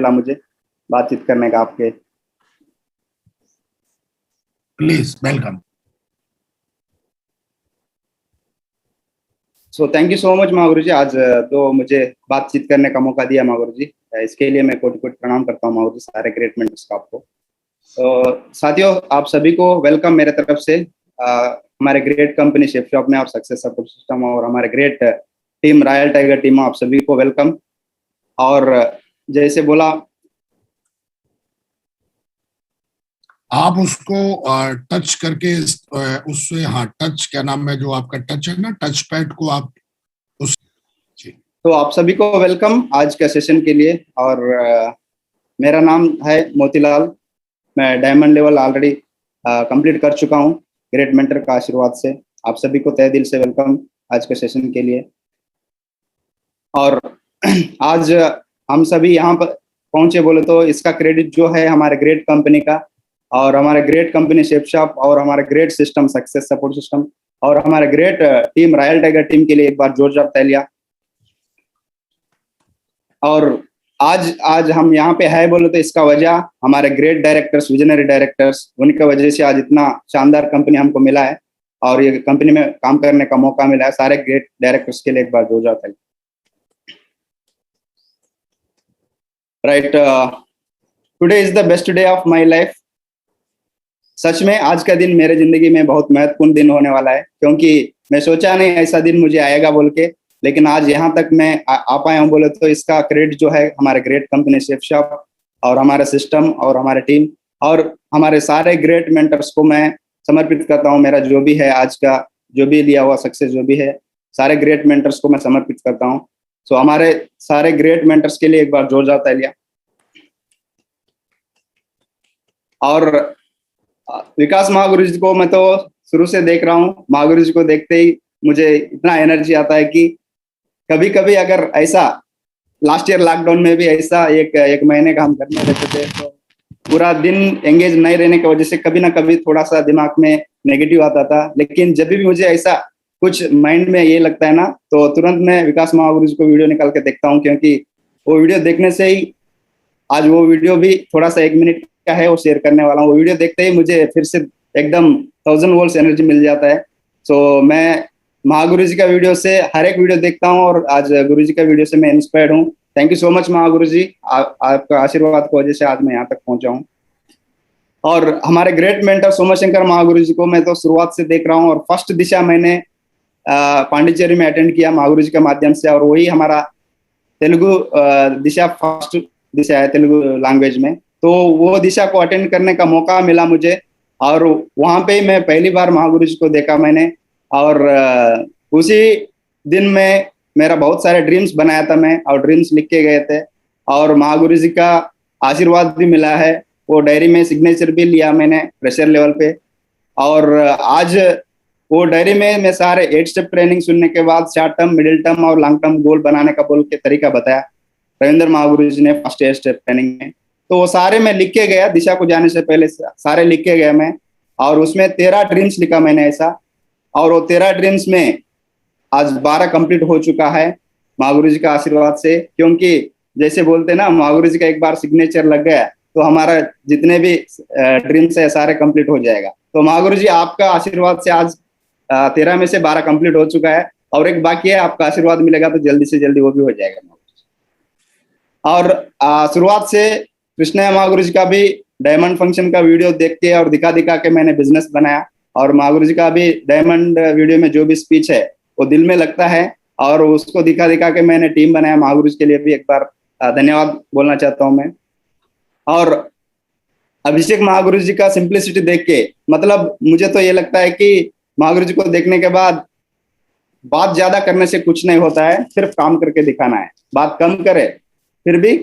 मिला मुझे बातचीत करने का आपके। Please welcome. So thank you so much Mahaguru ji, आज तो मुझे बातचीत करने का मौका दिया महागुरु जी, इसके लिए मैं कोटि कोटि प्रणाम करता हूँ महागुरु जी, सारे ग्रेट मेंटर्स को आपको। तो साथियों, आप सभी को वेलकम मेरे तरफ से हमारे ग्रेट कंपनी शिफ्ट शॉप में और सक्सेस सपोर्ट सिस्टम और हमारे great team royal tiger team, आप सभी को वेलकम। और जैसे बोला, आप उसको टच करके उससे, हाँ टच, क्या नाम है जो आपका टच है ना, टच पैड को आप उस। तो आप सभी को वेलकम आज के सेशन के लिए। और मेरा नाम है मोतीलाल, मैं डायमंड लेवल ऑलरेडी कंप्लीट कर चुका हूँ ग्रेट मेंटर का आशीर्वाद से। आप सभी को तहे दिल से वेलकम आज के सेशन के लिए। और आज हम सभी यहाँ पर पहुंचे बोले तो इसका क्रेडिट जो है हमारे ग्रेट कंपनी का, और हमारे ग्रेट कंपनी शेप शॉप, और हमारे great system success support system, और हमारे great team royal tiger team के लिए एक बार जोरदार तालियां। और आज हम यहाँ पे है बोले तो इसका वजह हमारे ग्रेट डायरेक्टर्स, विजनरी डायरेक्टर्स, उनकी वजह से आज इतना शानदार कंपनी हमको मिला है और ये कंपनी में काम करने का मौका मिला है। सारे ग्रेट डायरेक्टर्स के लिए एक बार जोरदार तालियां। Right, today is the best day of my life. सच में आज का दिन मेरे जिंदगी में बहुत महत्वपूर्ण दिन होने वाला है, क्योंकि मैं सोचा नहीं ऐसा दिन मुझे आएगा बोल के, लेकिन आज यहाँ तक मैं आ पाया हूँ बोले तो इसका क्रेडिट जो है हमारे ग्रेट कंपनी शेप शॉप और हमारे सिस्टम और हमारे टीम और हमारे सारे ग्रेट मेंटर्स को मैं समर्पित करता हूँ। मेरा जो भी है आज का, जो भी लिया हुआ सक्सेस जो भी है, सारे ग्रेट मेंटर्स को मैं समर्पित करता हूँ। सो हमारे सारे ग्रेट मेंटर्स के लिए एक बार जोरदार तालियां। और विकास महागुरु जी को मैं तो शुरू से देख रहा हूँ। महागुरु जी को देखते ही मुझे इतना एनर्जी आता है कि कभी कभी अगर ऐसा, लास्ट ईयर लॉकडाउन में भी ऐसा एक महीने का हम घर में रहते थे, तो पूरा दिन एंगेज नहीं रहने की वजह से कभी ना कभी थोड़ा सा दिमाग में नेगेटिव आता था। लेकिन जब भी मुझे ऐसा कुछ माइंड में ये लगता है ना, तो तुरंत मैं विकास महागुरु जी को वीडियो निकाल के देखता हूँ, क्योंकि वो वीडियो देखने से ही, आज वो वीडियो भी थोड़ा सा 1 मिनट का है, वो शेयर करने वाला हूँ। वो वीडियो देखते ही मुझे फिर से एकदम 1000 वोल्ट्स एनर्जी मिल जाता है। सो मैं महागुरु जी का वीडियो से हर एक वीडियो देखता हूँ और आज गुरु जी का वीडियो से मैं इंस्पायर्ड हूँ। Thank you so much Mahaguru जी, आपका आशीर्वाद की वजह से आज मैं यहाँ तक पहुंचा हूँ। और हमारे ग्रेट मेंटर सोमाशंकर महागुरु जी को मैं तो शुरुआत से देख रहा हूँ, और फर्स्ट दिशा मैंने पांडिचेरी में अटेंड किया महागुरु जी के माध्यम से, और वही हमारा तेलुगु दिशा फर्स्ट दिशा है तेलुगु लैंग्वेज में, तो वो दिशा को अटेंड करने का मौका मिला मुझे। और वहां पे मैं पहली बार महागुरु जी को देखा मैंने, और उसी दिन में मेरा बहुत सारे ड्रीम्स बनाया था मैं, और ड्रीम्स लिख के गए थे, और महागुरु जी का आशीर्वाद भी मिला है। वो डायरी में सिग्नेचर भी लिया मैंने प्रेशर लेवल पे, और आज वो डायरी में मैं सारे 8 स्टेप ट्रेनिंग सुनने के बाद शॉर्ट टर्म, मिडिल टर्म और लॉन्ग टर्म गोल बनाने का बोल के तरीका बताया रविंद्र महागुरु जी ने फर्स्ट 8 स्टेप ट्रेनिंग में। तो वो सारे मैं लिख के गया, दिशा को जाने से पहले सारे लिख के गया मैं, और उसमें 13 ड्रीम्स लिखा मैंने ऐसा, और वो 13 ड्रीम्स में आज 12 कंप्लीट हो चुका है महागुरु जी का आशीर्वाद से। क्योंकि जैसे बोलते ना, महागुरु जी का एक बार सिग्नेचर लग गया तो हमारा जितने भी ड्रीम्स है सारे कंप्लीट हो जाएगा। तो महागुरु जी आपका आशीर्वाद से आज 13 में से 12 कंप्लीट हो चुका है, और एक बाकी है, आपका आशीर्वाद मिलेगा तो जल्दी से जल्दी वो भी हो जाएगा। और शुरुआत से कृष्णा महागुरु जी का भी डायमंड फंक्शन का वीडियो देख के और दिखा दिखा के मैंने बिजनेस बनाया, और महागुरु जी का भी डायमंड वीडियो में जो भी स्पीच है वो दिल में लगता है, और उसको दिखा दिखा के मैंने टीम बनाया। महागुरु जी के लिए भी एक बार धन्यवाद बोलना चाहता हूं मैं। और अभिषेक महागुरु जी का सिंप्लिसिटी देख के, मतलब मुझे तो ये लगता है कि महागुरु जी को देखने के बाद बात ज्यादा करने से कुछ नहीं होता है, सिर्फ काम करके दिखाना है। बात कम करे फिर भी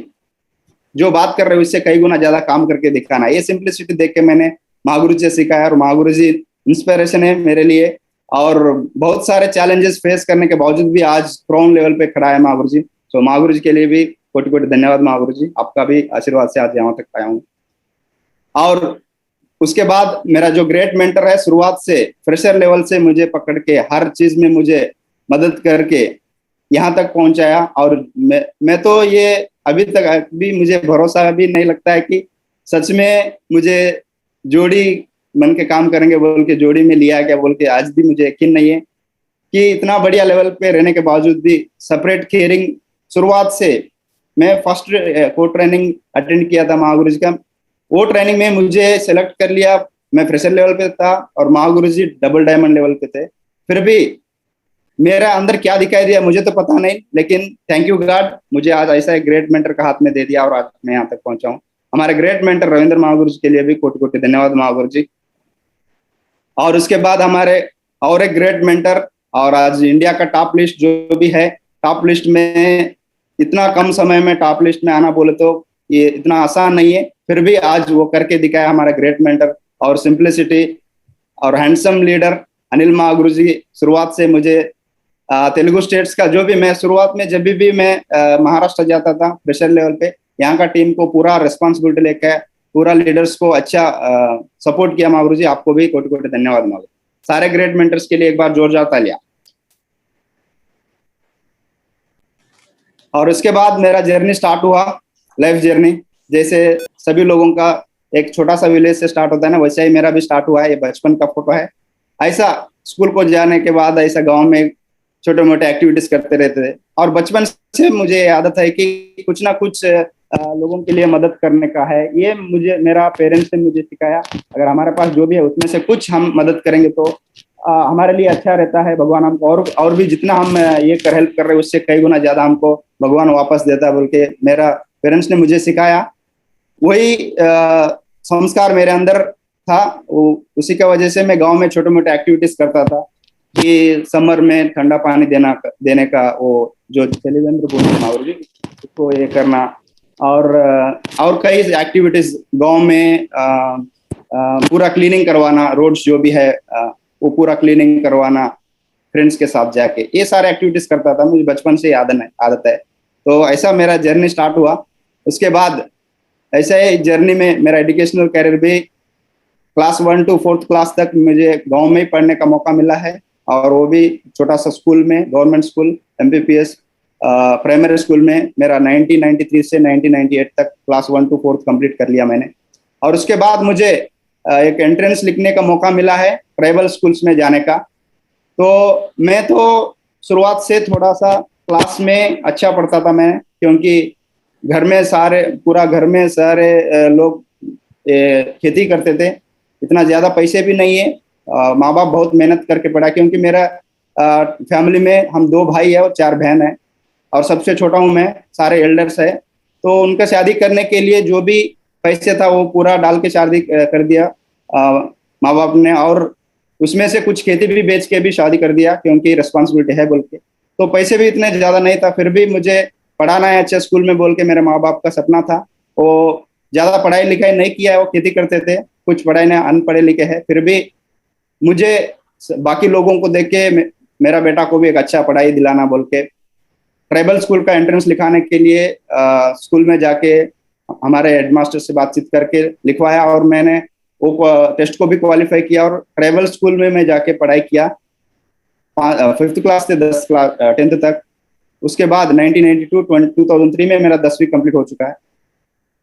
जो बात कर रहे हो इससे कई गुना ज्यादा काम करके दिखाना है। ये सिंप्लिसिटी देख के मैंने महागुरु जी से सीखा है, और महागुरु जी इंस्पिरेशन है मेरे लिए। और बहुत सारे चैलेंजेस फेस करने के बावजूद भी आज क्राउन लेवल पे खड़ा है महागुरु जी। तो महागुरु जी के लिए भी कोटि कोटि धन्यवाद महागुरु जी, आपका भी आशीर्वाद से आज यहाँ तक आया हूँ। और उसके बाद मेरा जो ग्रेट मेंटर है, शुरुआत से फ्रेशर लेवल से मुझे पकड़ के हर चीज में मुझे मदद करके यहाँ तक पहुंचाया। और मैं तो ये अभी तक भी मुझे भरोसा अभी नहीं लगता है कि सच में मुझे जोड़ी बन के काम करेंगे बोल के जोड़ी में लिया क्या बोल के आज भी मुझे यकीन नहीं है कि इतना बढ़िया लेवल पे रहने के बावजूद भी सेपरेट केयरिंग शुरुआत से मैं फर्स्ट को ट्रेनिंग अटेंड किया था महागुरु जी का। वो ट्रेनिंग में मुझे सेलेक्ट कर लिया। मैं फ्रेशर लेवल पे था और महागुरु जी डबल डायमंड लेवल पे थे। फिर भी मेरा अंदर क्या दिखाई दिया मुझे तो पता नहीं, लेकिन थैंक यू गॉड, मुझे आज ऐसा एक ग्रेट मेंटर का हाथ में दे दिया और आज मैं यहाँ तक पहुंचा हूँ। हमारे ग्रेट मेंटर रविंद्र महागुरु जी के लिए भी कोटि कोटि धन्यवाद महागुरु जी। और उसके बाद हमारे और एक ग्रेट मेंटर, और आज इंडिया का टॉप लिस्ट जो भी है, टॉप लिस्ट में इतना कम समय में टॉप लिस्ट में आना बोले तो ये इतना आसान नहीं है, फिर भी आज वो करके दिखाया हमारा ग्रेट मेंटर और सिंप्लिसिटी और हैंडसम लीडर अनिल महागुरु जी। शुरुआत से मुझे तेलुगु स्टेट्स का जो भी, मैं शुरुआत में जब भी मैं महाराष्ट्र जाता था प्रेशर लेवल पे, यहाँ का टीम को पूरा रिस्पॉन्सिबिलिटी लेकर पूरा लीडर्स को अच्छा सपोर्ट किया महागुरु जी। आपको भी कोटि कोटि धन्यवाद महागुरु। सारे ग्रेट मेंटर्स के लिए एक बार जोरदार तालियां। और उसके बाद मेरा जर्नी स्टार्ट हुआ, लाइफ जर्नी। जैसे सभी लोगों का एक छोटा सा विलेज से स्टार्ट होता है ना, वैसे ही मेरा भी स्टार्ट हुआ है। ये बचपन का फोटो है। ऐसा स्कूल को जाने के बाद ऐसा गांव में छोटे मोटे एक्टिविटीज करते रहते थे, और बचपन से मुझे आदत है कि कुछ ना कुछ लोगों के लिए मदद करने का है। ये मुझे मेरा पेरेंट्स ने मुझे सिखाया, अगर हमारे पास जो भी है उसमें से कुछ हम मदद करेंगे तो हमारे लिए अच्छा रहता है। भगवान हमको और भी जितना हम ये हेल्प कर रहे हैं उससे कई गुना ज्यादा हमको भगवान वापस देता है बोल के मेरा पेरेंट्स ने मुझे सिखाया। वही संस्कार मेरे अंदर था, उसी की वजह से मैं गांव में छोटे मोटे एक्टिविटीज करता था कि समर में ठंडा पानी देने का वो जो चलिवेंद्र बोलते महागुरु जी, उसको ये करना, और कई एक्टिविटीज गांव में पूरा क्लीनिंग करवाना, रोड्स जो भी है वो पूरा क्लीनिंग करवाना फ्रेंड्स के साथ जाके, ये सारे एक्टिविटीज करता था। मुझे बचपन से आदत है। तो ऐसा मेरा जर्नी स्टार्ट हुआ। उसके बाद ऐसे ही जर्नी में मेरा एजुकेशनल कैरियर भी क्लास 1 to 4th क्लास तक मुझे गांव में ही पढ़ने का मौका मिला है, और वो भी छोटा सा स्कूल में, government school MPPS primary school में। मेरा 1993 से 1998 तक क्लास 1 to 4th कंप्लीट कर लिया मैंने। और उसके बाद मुझे एक एंट्रेंस लिखने का मौका मिला है ट्राइबल स्कूल्स में जाने का। तो मैं तो शुरुआत से थोड़ा सा क्लास में अच्छा पढ़ता था मैं, क्योंकि घर में सारे लोग खेती करते थे, इतना ज्यादा पैसे भी नहीं है। माँ बाप बहुत मेहनत करके पढ़ा, क्योंकि मेरा फैमिली में हम 2 भाई है और 4 बहन है, और सबसे छोटा हूँ मैं, सारे एल्डर्स है। तो उनका शादी करने के लिए जो भी पैसे था वो पूरा डाल के शादी कर दिया माँ बाप ने, और उसमें से कुछ खेती भी बेच के भी शादी कर दिया, क्योंकि रिस्पॉन्सिबिलिटी है बोल के। तो पैसे भी इतने ज्यादा नहीं था, फिर भी मुझे पढ़ाना है अच्छा स्कूल में बोल के मेरे माँ बाप का सपना था। वो ज्यादा पढ़ाई लिखाई नहीं किया है, वो खेती करते थे, कुछ पढ़ाई नहीं, अनपढ़े लिखे हैं। फिर भी मुझे बाकी लोगों को देख के मेरा बेटा को भी एक अच्छा पढ़ाई दिलाना बोल के ट्राइबल स्कूल का एंट्रेंस लिखाने के लिए स्कूल में जाके हमारे हेडमास्टर से बातचीत करके लिखवाया, और मैंने वो टेस्ट को भी क्वालिफाई किया, और ट्राइबल स्कूल में मैं जाके पढ़ाई किया 5th क्लास से 10th तक। उसके बाद 1992-2003 में मेरा 10वीं कंप्लीट हो चुका है।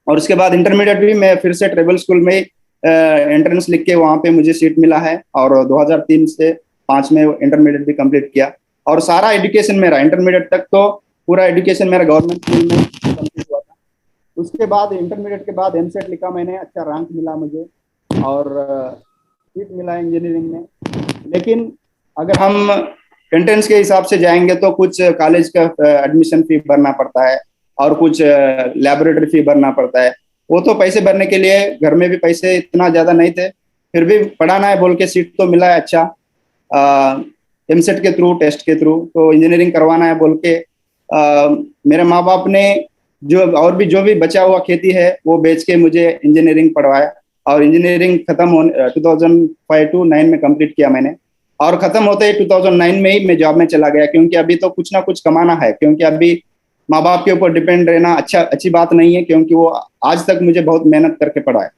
और उसके बाद इंटरमीडिएट भी मैं फिर से ट्राइबल स्कूल में एंट्रेंस लिख के वहाँ पे मुझे सीट मिला है, और 2003 से 5 में इंटरमीडिएट भी कंप्लीट किया। और सारा एजुकेशन मेरा इंटरमीडिएट तक तो पूरा एजुकेशन मेरा गवर्नमेंट स्कूल में कंप्लीट हुआ था। उसके बाद इंटरमीडिएट के बाद एमसेट लिखा मैंने, अच्छा रैंक मिला मुझे और सीट मिला इंजीनियरिंग में। लेकिन अगर हम एंट्रेंस के हिसाब से जाएंगे तो कुछ कॉलेज का एडमिशन फी भरना पड़ता है, और कुछ लैबोरेटरी फी भरना पड़ता है। वो तो पैसे भरने के लिए घर में भी पैसे इतना ज्यादा नहीं थे, फिर भी पढ़ाना है बोल के सीट तो मिला है अच्छा एमसेट के थ्रू, टेस्ट के थ्रू। तो इंजीनियरिंग करवाना है बोल के मेरे माँ बाप ने जो भी बचा हुआ खेती है वो बेच के मुझे इंजीनियरिंग पढ़वाया, और इंजीनियरिंग खत्म होने 2005 to 9 में कंप्लीट किया मैंने। और खत्म होते ही 2009 में ही मैं जॉब में चला गया, क्योंकि अभी तो कुछ ना कुछ कमाना है, क्योंकि अभी माँ बाप के ऊपर डिपेंड रहना अच्छी बात नहीं है, क्योंकि वो आज तक मुझे बहुत मेहनत करके पढ़ाए।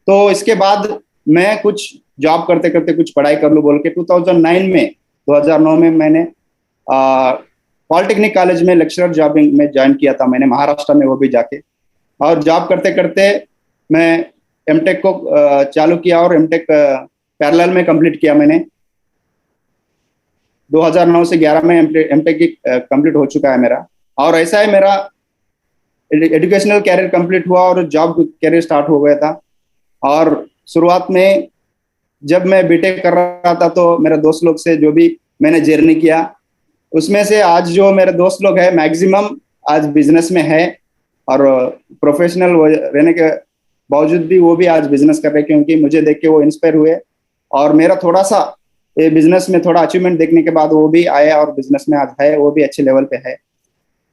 तो इसके बाद मैं कुछ जॉब करते करते कुछ पढ़ाई कर लूँ बोल के 2009 में मैंने पॉलिटेक्निक कॉलेज में लेक्चरर जॉब में ज्वाइन किया था मैंने महाराष्ट्र में, वो भी जाके। और जॉब करते करते मैं एमटेक को चालू किया और एमटेक पैरेलल में कंप्लीट किया मैंने। 2009 से 11 में एमटेक की कंप्लीट हो चुका है मेरा। और ऐसा है मेरा एजुकेशनल कैरियर कंप्लीट हुआ और जॉब कैरियर स्टार्ट हो गया था। और शुरुआत में जब मैं बीटेक कर रहा था तो मेरे दोस्त लोग से जो भी मैंने जर्नी किया, उसमें से आज जो मेरे दोस्त लोग हैं मैक्सिमम आज बिजनेस में है, और प्रोफेशनल रहने के बावजूद भी वो भी आज बिजनेस कर रहे हैं, क्योंकि मुझे देख के वो इंस्पायर हुए। और मेरा थोड़ा सा ये बिजनेस में थोड़ा अचीवमेंट देखने के बाद वो भी आया और बिजनेस में आज है, वो भी अच्छे लेवल पे है।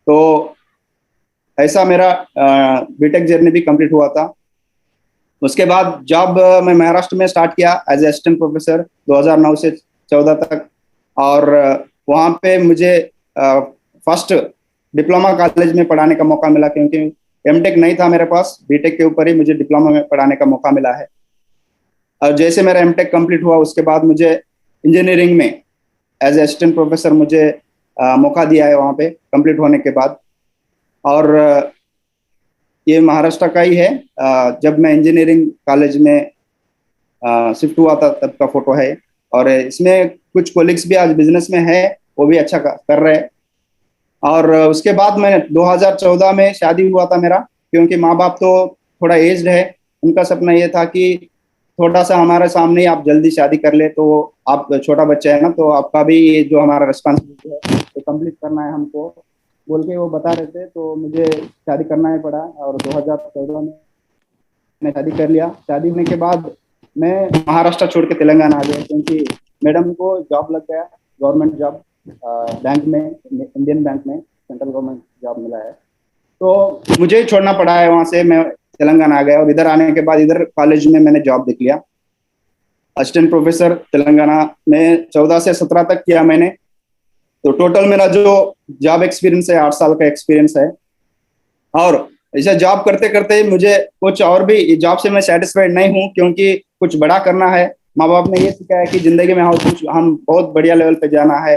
तो ऐसा मेरा बीटेक जर्नी भी कंप्लीट हुआ था। उसके बाद जॉब मैं महाराष्ट्र में स्टार्ट किया एज असिस्टेंट प्रोफेसर 2009 से 14 तक। और वहाँ पे मुझे फर्स्ट डिप्लोमा कॉलेज में पढ़ाने का मौका मिला, क्योंकि एमटेक नहीं था मेरे पास, बीटेक के ऊपर ही मुझे डिप्लोमा में पढ़ाने का मौका मिला है। और जैसे मेरा एमटेक कंप्लीट हुआ उसके बाद मुझे इंजीनियरिंग में एज असिस्टेंट प्रोफेसर मुझे मौका दिया है वहाँ पे कंप्लीट होने के बाद। और ये महाराष्ट्र का ही है। जब मैं इंजीनियरिंग कॉलेज में शिफ्ट हुआ था तब का फोटो है। और इसमें कुछ कोलिग्स भी आज बिजनेस में है, वो भी अच्छा कर रहे हैं। और उसके बाद मैं 2014 में शादी हुआ था मेरा, क्योंकि माँ बाप तो थोड़ा एज्ड है, उनका सपना ये था कि थोड़ा सा हमारे सामने ही आप जल्दी शादी कर ले, तो आप छोटा बच्चा है ना, तो आपका भी ये जो हमारा रिस्पॉन्सिबिलिटी है तो कंप्लीट करना है हमको, बोल के वो बता रहे थे। तो मुझे शादी करना ही पड़ा और 2014 में मैंने शादी कर लिया। शादी होने के बाद मैं महाराष्ट्र छोड़ के तेलंगाना आ गया, क्योंकि मैडम को जॉब लग गया, गवर्नमेंट जॉब बैंक में, इंडियन बैंक में सेंट्रल गवर्नमेंट जॉब मिला है। तो मुझे छोड़ना पड़ा है, वहाँ से मैं तेलंगाना आ गया। और इधर आने के बाद इधर कॉलेज में मैंने जॉब देख लिया, असिस्टेंट प्रोफेसर तेलंगाना में 14 से 17 तक किया मैंने। तो टोटल मेरा जो जॉब एक्सपीरियंस है 8 साल का एक्सपीरियंस है। और ऐसे जॉब करते करते मुझे कुछ और भी जॉब से मैं सेटिस्फाइड नहीं हूँ, क्योंकि कुछ बड़ा करना है। माँ बाप ने ये सिखाया कि जिंदगी में हम बहुत बढ़िया लेवल पे जाना है।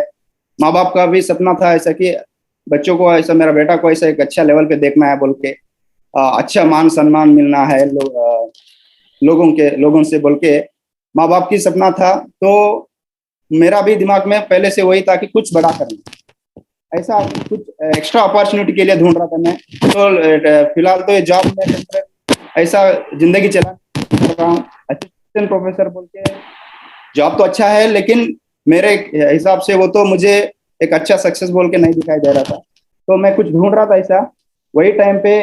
माँ बाप का भी सपना था ऐसा कि बच्चों को ऐसा, मेरा बेटा को ऐसा एक अच्छा लेवल पे देखना है बोल के, अच्छा मान सम्मान मिलना है लोगों से बोल के माँ बाप की सपना था। तो मेरा भी दिमाग में पहले से वही था कि कुछ बड़ा करना, ऐसा कुछ एक्स्ट्रा अपॉर्चुनिटी के लिए ढूंढ रहा था मैं। तो फिलहाल तो ये जॉब में ऐसा जिंदगी चला रहा हूँ असिस्टेंट प्रोफेसर बोल के। जॉब तो अच्छा है, लेकिन मेरे हिसाब से वो तो मुझे एक अच्छा सक्सेस बोल के नहीं दिखाई दे रहा था। तो मैं कुछ ढूंढ रहा था ऐसा। वही टाइम पे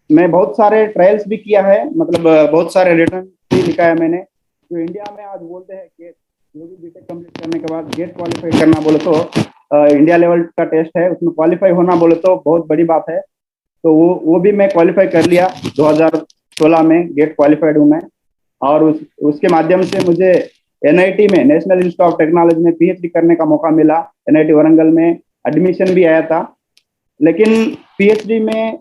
मैं बहुत सारे ट्रायल्स भी किया है, मतलब बहुत सारे रिटर्न भी लिखा है मैंने। तो इंडिया में आज बोलते हैं कि जो भी बीटेक कंप्लीट करने के बाद गेट क्वालिफाई करना बोले तो इंडिया लेवल का टेस्ट है, उसमें क्वालिफाई होना बोले तो बहुत बड़ी बात है। तो वो भी मैं क्वालिफाई कर लिया 2016 में, गेट क्वालिफाइड हूँ मैं। और उसके माध्यम से मुझे एनआईटी में, नेशनल इंस्टीट्यूट ऑफ टेक्नोलॉजी में पीएचडी करने का मौका मिला। एनआईटी वरंगल में एडमिशन भी आया था। लेकिन पीएचडी में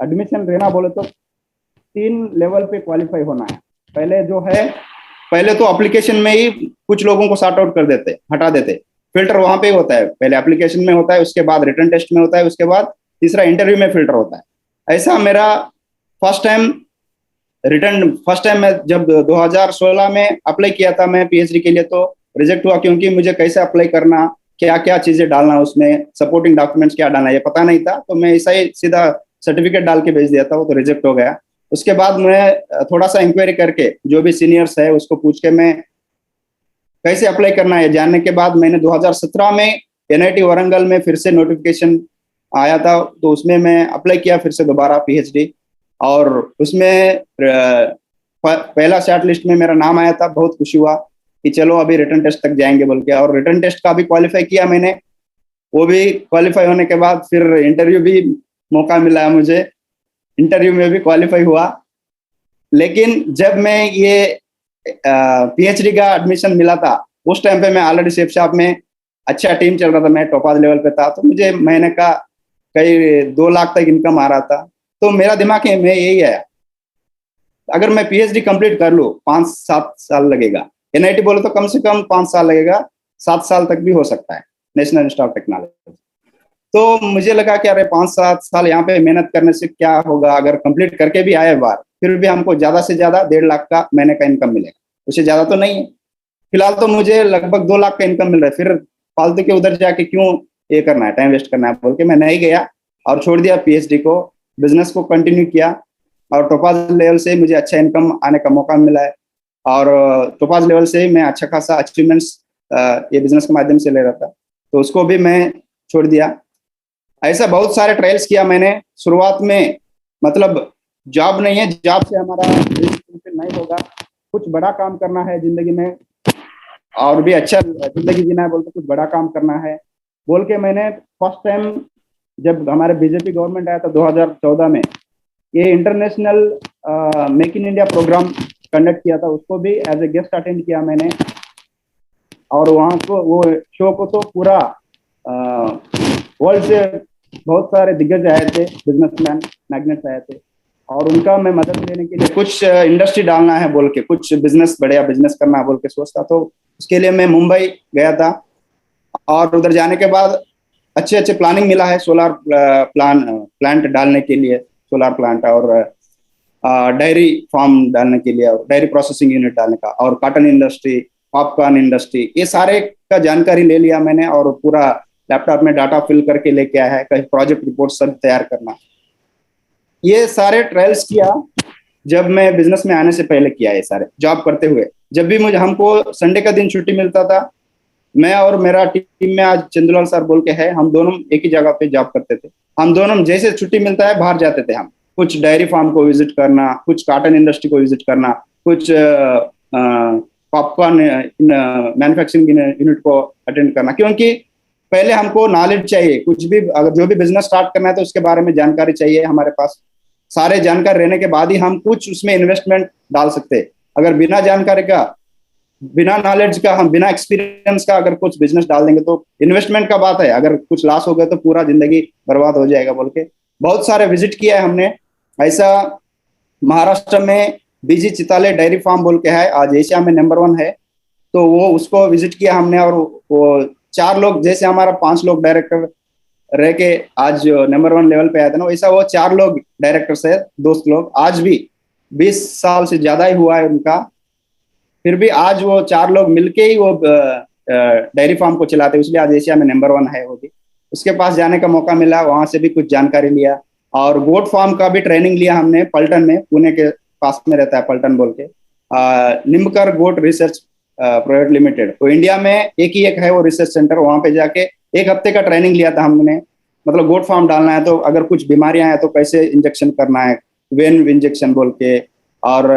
एडमिशन रहना बोले तो 3 लेवल पे क्वालिफाई होना है। पहले तो एप्लीकेशन में ही कुछ लोगों को सॉर्ट आउट कर देते, हटा देते। फिल्टर वहां पे होता है, पहले एप्लीकेशन में होता है, उसके बाद रिटन टेस्ट में होता है, उसके बाद तीसरा इंटरव्यू में फिल्टर होता है। ऐसा मेरा फर्स्ट टाइम मैं जब 2016 में अप्लाई किया था मैं पीएचडी के लिए, तो रिजेक्ट हुआ, क्योंकि मुझे कैसे अप्लाई करना, क्या क्या चीजें डालना, उसमें सपोर्टिंग डॉक्यूमेंट्स क्या डालना, ये पता नहीं था। तो मैं ऐसा ही सीधा सर्टिफिकेट डाल के भेज दिया था, वो तो रिजेक्ट हो गया। उसके बाद मैं थोड़ा सा इंक्वायरी करके जो भी सीनियर्स है उसको पूछ के मैं कैसे अप्लाई करना है जानने के बाद मैंने 2017 में एनआईटी वरंगल में फिर से नोटिफिकेशन आया था, तो उसमें मैं अप्लाई किया फिर से दोबारा पीएचडी। और उसमें पहला शॉर्ट लिस्ट में मेरा नाम आया था। बहुत खुशी हुआ कि चलो अभी रिटन टेस्ट तक जाएंगे बोल के। और रिटन टेस्ट का भी क्वालिफाई किया मैंने। वो भी क्वालिफाई होने के बाद फिर इंटरव्यू भी मौका मिला मुझे, इंटरव्यू में भी क्वालिफाई हुआ। लेकिन जब मैं ये पीएचडी का एडमिशन मिला था उस टाइम पे मैं ऑलरेडी शेप शॉप में अच्छा टीम चल रहा था, मैं टॉपाज लेवल पे था। तो मुझे महीने का कई 2 लाख तक इनकम आ रहा था। तो मेरा दिमाग में यही है, अगर मैं पीएचडी कंप्लीट कर लूँ 5-7 साल लगेगा, एनआईटी बोले तो कम से कम 5 साल लगेगा, 7 साल तक भी हो सकता है। National institute of technology. तो मुझे लगा कि अरे 5-7 साल यहाँ पे मेहनत करने से क्या होगा, अगर कंप्लीट करके भी आए बार, फिर भी हमको ज्यादा से ज्यादा 1.5 लाख का महीने का इनकम मिलेगा, उससे ज्यादा तो नहीं है। फिलहाल तो मुझे लगभग 2 लाख का इनकम मिल रहा है, फिर फालतू के उधर जाके क्यों ये करना है, टाइम वेस्ट करना है बोल के मैं नहीं गया और छोड़ दिया पीएचडी को, बिजनेस को कंटिन्यू किया। और टोपाज लेवल से मुझे अच्छा इनकम आने का मौका मिला है, और टोपाज लेवल से मैं अच्छा खासा अचीवमेंट्स ये बिजनेस के माध्यम से ले रहा था, तो उसको भी मैं छोड़ दिया। ऐसा बहुत सारे ट्रायल्स किया मैंने शुरुआत में, मतलब जॉब नहीं है, जॉब से हमारा नहीं होगा, कुछ बड़ा काम करना है जिंदगी में और भी अच्छा जिंदगी जीना है बोलते कुछ बड़ा काम करना है बोल के मैंने फर्स्ट टाइम जब हमारे बीजेपी गवर्नमेंट आया था 2014 में, ये international make in India program conduct किया था, उसको भी एज ए गेस्ट अटेंड किया मैंने। और वहाँ को वो शो को तो पूरा वर्ल्ड से बहुत सारे दिग्गज आए थे, बिजनेसमैन मैग्नेट्स आए थे, और उनका मैं मदद लेने के लिए कुछ इंडस्ट्री डालना है बोल के, कुछ बिजनेस बढ़िया बिजनेस करना है बोल के सोचता, तो उसके लिए मैं मुंबई गया था। और उधर जाने के बाद अच्छे अच्छे प्लानिंग मिला है, सोलार प्लांट डालने के लिए, सोलार प्लांट और डेयरी फार्म डालने के लिए, और डेयरी प्रोसेसिंग यूनिट डालने का, और कॉटन इंडस्ट्री, पॉपकॉर्न इंडस्ट्री, ये सारे का जानकारी ले लिया मैंने और पूरा लैपटॉप में डाटा फिल करके लेके आया है, कहीं प्रोजेक्ट रिपोर्ट सब तैयार करना, ये सारे ट्रायल्स किया। जब मैं बिजनेस में आने से पहले किया ये सारे, जॉब करते हुए जब भी मुझे हमको संडे का दिन छुट्टी मिलता था, मैं और मेरा टीम में आज चंदुलाल सर बोल के है, हम दोनों एक ही जगह पे जॉब करते थे। हम दोनों जैसे छुट्टी मिलता है बाहर जाते थे, हम कुछ डेयरी फार्म को विजिट करना, कुछ कॉटन इंडस्ट्री को विजिट करना, कुछ पॉपकॉर्न मैन्युफैक्चरिंग यूनिट को अटेंड करना, क्योंकि पहले हमको नॉलेज चाहिए, कुछ भी अगर जो भी बिजनेस स्टार्ट करना है तो उसके बारे में जानकारी चाहिए हमारे पास। सारे जानकारी रहने के बाद ही हम कुछ उसमें इन्वेस्टमेंट डाल सकते हैं। अगर बिना जानकारी का, बिना नॉलेज का, हम बिना एक्सपीरियंस का अगर कुछ बिजनेस डाल देंगे तो इन्वेस्टमेंट का बात है, अगर कुछ लॉस हो गया तो पूरा जिंदगी बर्बाद हो जाएगा बोल के बहुत सारे विजिट किया है हमने। ऐसा महाराष्ट्र में बीजी चिताले डेयरी फार्म बोल के है, आज एशिया में नंबर 1 है, तो वो उसको विजिट किया हमने। और वो 4 लोग, जैसे हमारा 5 लोग डायरेक्टर रह के आज नंबर 1 लेवल पे आए थे ना, वैसा वो 4 लोग डायरेक्टर्स है, दोस्त लोग, आज भी 20 साल से ज्यादा ही हुआ है उनका, फिर भी आज वो 4 लोग मिलके ही वो डेयरी फार्म को चलाते, इसलिए आज एशिया में नंबर 1 है वो भी। उसके पास जाने का मौका मिला, वहां से भी कुछ जानकारी लिया, और गोट फार्म का भी ट्रेनिंग लिया हमने पलटन में, पुणे के पास में रहता है पलटन बोल के, निम्बकर गोट रिसर्च प्राइवेट लिमिटेड, तो इंडिया में एक ही एक है वो रिसर्च सेंटर, वहां पे जाके 1 हफ्ते का ट्रेनिंग लिया था हमने। मतलब गोट फार्म डालना है तो अगर कुछ बीमारियां हैं तो कैसे इंजेक्शन करना है, वेन इंजेक्शन बोल के, और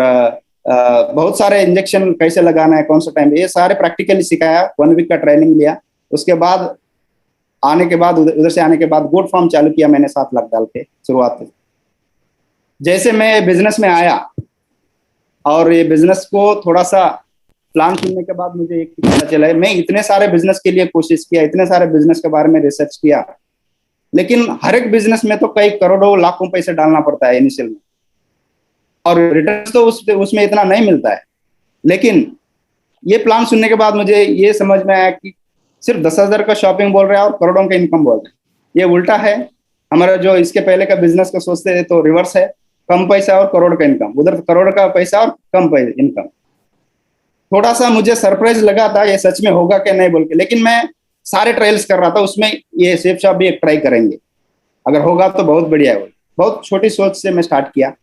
बहुत सारे इंजेक्शन कैसे लगाना है, कौन सा टाइम, ये सारे प्रैक्टिकली सिखाया। 1 वीक का ट्रेनिंग लिया, उसके बाद आने के बाद उधर से आने के बाद गोट फार्म चालू किया मैंने 7 लाख डाल के शुरुआत में। जैसे मैं बिजनेस में आया और ये बिजनेस को थोड़ा सा प्लान सुनने के बाद मुझे एक पता चला है, मैं इतने सारे बिजनेस के लिए कोशिश किया, इतने सारे बिजनेस के बारे में रिसर्च किया, लेकिन हर एक बिजनेस में तो कई करोड़ों लाखों पैसे डालना पड़ता है इनिशियल में, और रिटर्न तो उसमें इतना नहीं मिलता है। लेकिन ये प्लान सुनने के बाद मुझे ये समझ में आया कि सिर्फ 10,000 का शॉपिंग बोल रहे हैं और करोड़ों का इनकम बोल रहे हैं, ये उल्टा है। हमारा जो इसके पहले का बिजनेस का सोचते थे तो रिवर्स है, कम पैसा और करोड़ का इनकम, उधर करोड़ का पैसा और कम पैसा इनकम। थोड़ा सा मुझे सरप्राइज लगा था ये सच में होगा क्या नहीं बोल के, लेकिन मैं सारे ट्रायल्स कर रहा था, उसमें ये सेफ शॉप भी एक ट्राई करेंगे, अगर होगा तो बहुत बढ़िया है। बहुत छोटी सोच से मैं स्टार्ट किया,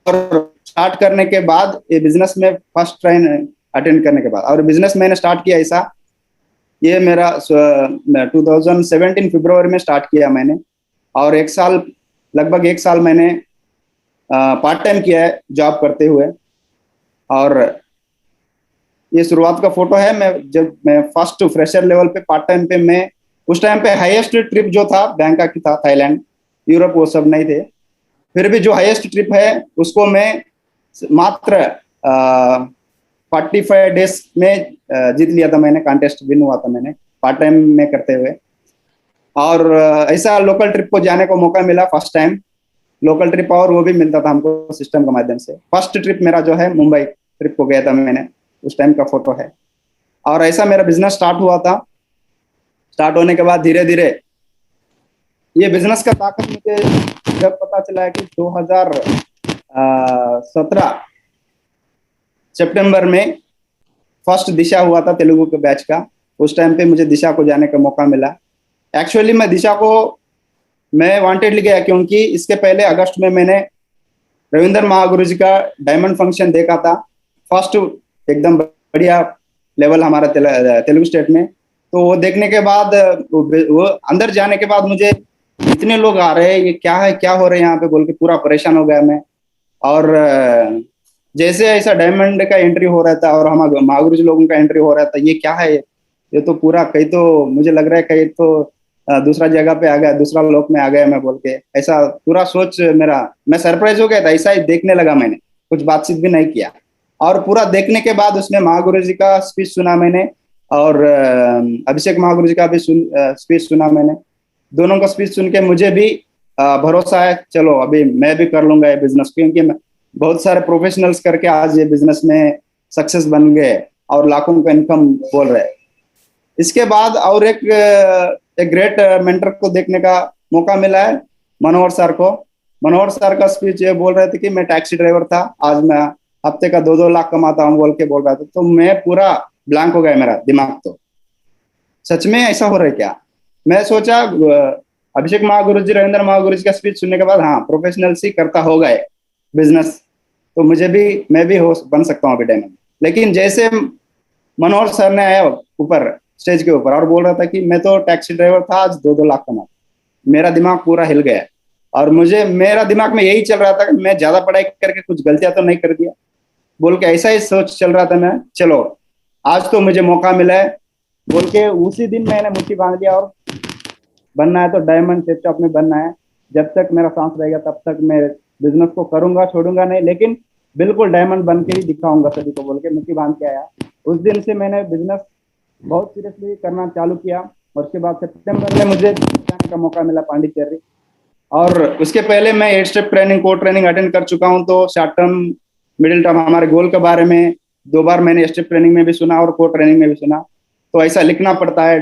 और स्टार्ट करने के बाद ये बिजनेस में फर्स्ट ट्रेन अटेंड करने के बाद, और बिजनेस मैंने स्टार्ट किया ऐसा, ये मेरा 2017 फरवरी में स्टार्ट किया मैंने, और 1 साल, लगभग 1 साल मैंने पार्ट टाइम किया है जॉब करते हुए। और ये शुरुआत का फोटो है, जब मैं फर्स्ट फ्रेशर लेवल पे पार्ट टाइम पे, मैं उस टाइम पे हाईएस्ट ट्रिप जो था बैंकॉक की था, थाईलैंड, यूरोप वो सब नहीं थे, फिर भी जो हाईएस्ट ट्रिप है उसको मैं मात्र 45 डेज में जीत लिया था मैंने, कॉन्टेस्ट विन हुआ था मैंने पार्ट टाइम में करते हुए। और ऐसा लोकल ट्रिप को जाने को मौका मिला फर्स्ट टाइम, लोकल ट्रिप, और वो भी मिलता था हमको सिस्टम के माध्यम से। फर्स्ट ट्रिप मेरा जो है मुंबई ट्रिप को गया था मैंने, उस टाइम का फोटो है। और ऐसा मेरा बिजनेस स्टार्ट हुआ था। स्टार्ट होने के बाद धीरे धीरे ये बिजनेस का ताकत मुझे जब पता चला है कि 2017 सितंबर में फर्स्ट दिशा हुआ था तेलुगु के बैच का। उस टाइम पे मुझे दिशा को जाने का मौका मिला। एक्चुअली मैं दिशा को मैं वांटेडली गया क्योंकि इसके पहले अगस्त में मैंने रविंद्र महागुरु जी का डायमंड फंक्शन देखा था, फर्स्ट एकदम बढ़िया लेवल हमारा तेलुगु स्टेट में। तो वो देखने के बाद वो अंदर जाने के बाद मुझे इतने लोग आ रहे हैं, ये क्या है, क्या हो रहा है यहाँ पे बोल के पूरा परेशान हो गया मैं। और जैसे ऐसा डायमंड का एंट्री हो रहा था और हम महागुरु जी लोगों का एंट्री हो रहा था, ये क्या है, ये तो पूरा कहीं तो मुझे लग रहा है कहीं तो दूसरा जगह पे आ गया, दूसरा लोक में आ गया मैं बोल के, ऐसा पूरा सोच मेरा, मैं सरप्राइज हो गया था। ऐसा ही देखने लगा, मैंने कुछ बातचीत भी नहीं किया। और पूरा देखने के बाद उसमें महागुरु जी का स्पीच सुना मैंने और अभिषेक महागुरु जी का भी स्पीच सुना मैंने। दोनों का स्पीच सुन के मुझे भी भरोसा है, चलो अभी मैं भी कर लूंगा ये बिजनेस, क्योंकि बहुत सारे प्रोफेशनल्स करके आज ये बिजनेस में सक्सेस बन गए और लाखों का इनकम बोल रहे हैं। इसके बाद और एक ग्रेट मेंटर को देखने का मौका मिला है, मनोहर सर को। मनोहर सर का स्पीच ये बोल रहे थे कि मैं टैक्सी ड्राइवर था, आज मैं हफ्ते का 2-2 लाख कमाता हूँ बोल के बोल रहा था। तो मैं पूरा ब्लैंक हो गया, मेरा दिमाग तो सच में ऐसा हो रहा है क्या। मैं सोचा अभिषेक महागुरु जी, रविंद्र महागुरु जी का स्पीच सुनने के बाद हाँ प्रोफेशनल ही करता होगा ये बिजनेस, तो मुझे भी, मैं भी हो बन सकता हूँ अभी डायमंड। लेकिन जैसे मनोहर सर ने आया ऊपर स्टेज के ऊपर और बोल रहा था कि मैं तो टैक्सी ड्राइवर था, आज 2-2 लाख कमा, मेरा दिमाग पूरा हिल गया। और मुझे, मेरा दिमाग में यही चल रहा था कि मैं ज्यादा पढ़ाई करके कुछ गलतियां तो नहीं कर दिया बोल के, ऐसा ही सोच चल रहा था मैं। चलो आज तो मुझे मौका मिला है बोल के उसी दिन मैंने मुट्ठी बांध लिया और बनना है तो डायमंड टिप टॉप में बनना है। जब तक मेरा सांस रहेगा तब तक मैं बिजनेस को करूंगा, छोड़ूंगा नहीं, लेकिन बिल्कुल डायमंड बन के ही दिखाऊंगा सभी को बोल के मुट्ठी बांध के आया। उस दिन से मैंने बिजनेस बहुत सीरियसली करना चालू किया और उसके बाद सितंबर में मुझे जाने का मौका मिला पांडिचेरी। और उसके पहले मैं 8 step training, core training attend कर चुका हूं। तो शॉर्ट टर्म, मिडिल टर्म, हमारे गोल के बारे में 2 बार मैंने स्टेप ट्रेनिंग में भी सुना और कोर ट्रेनिंग में भी सुना। तो ऐसा लिखना पड़ता है,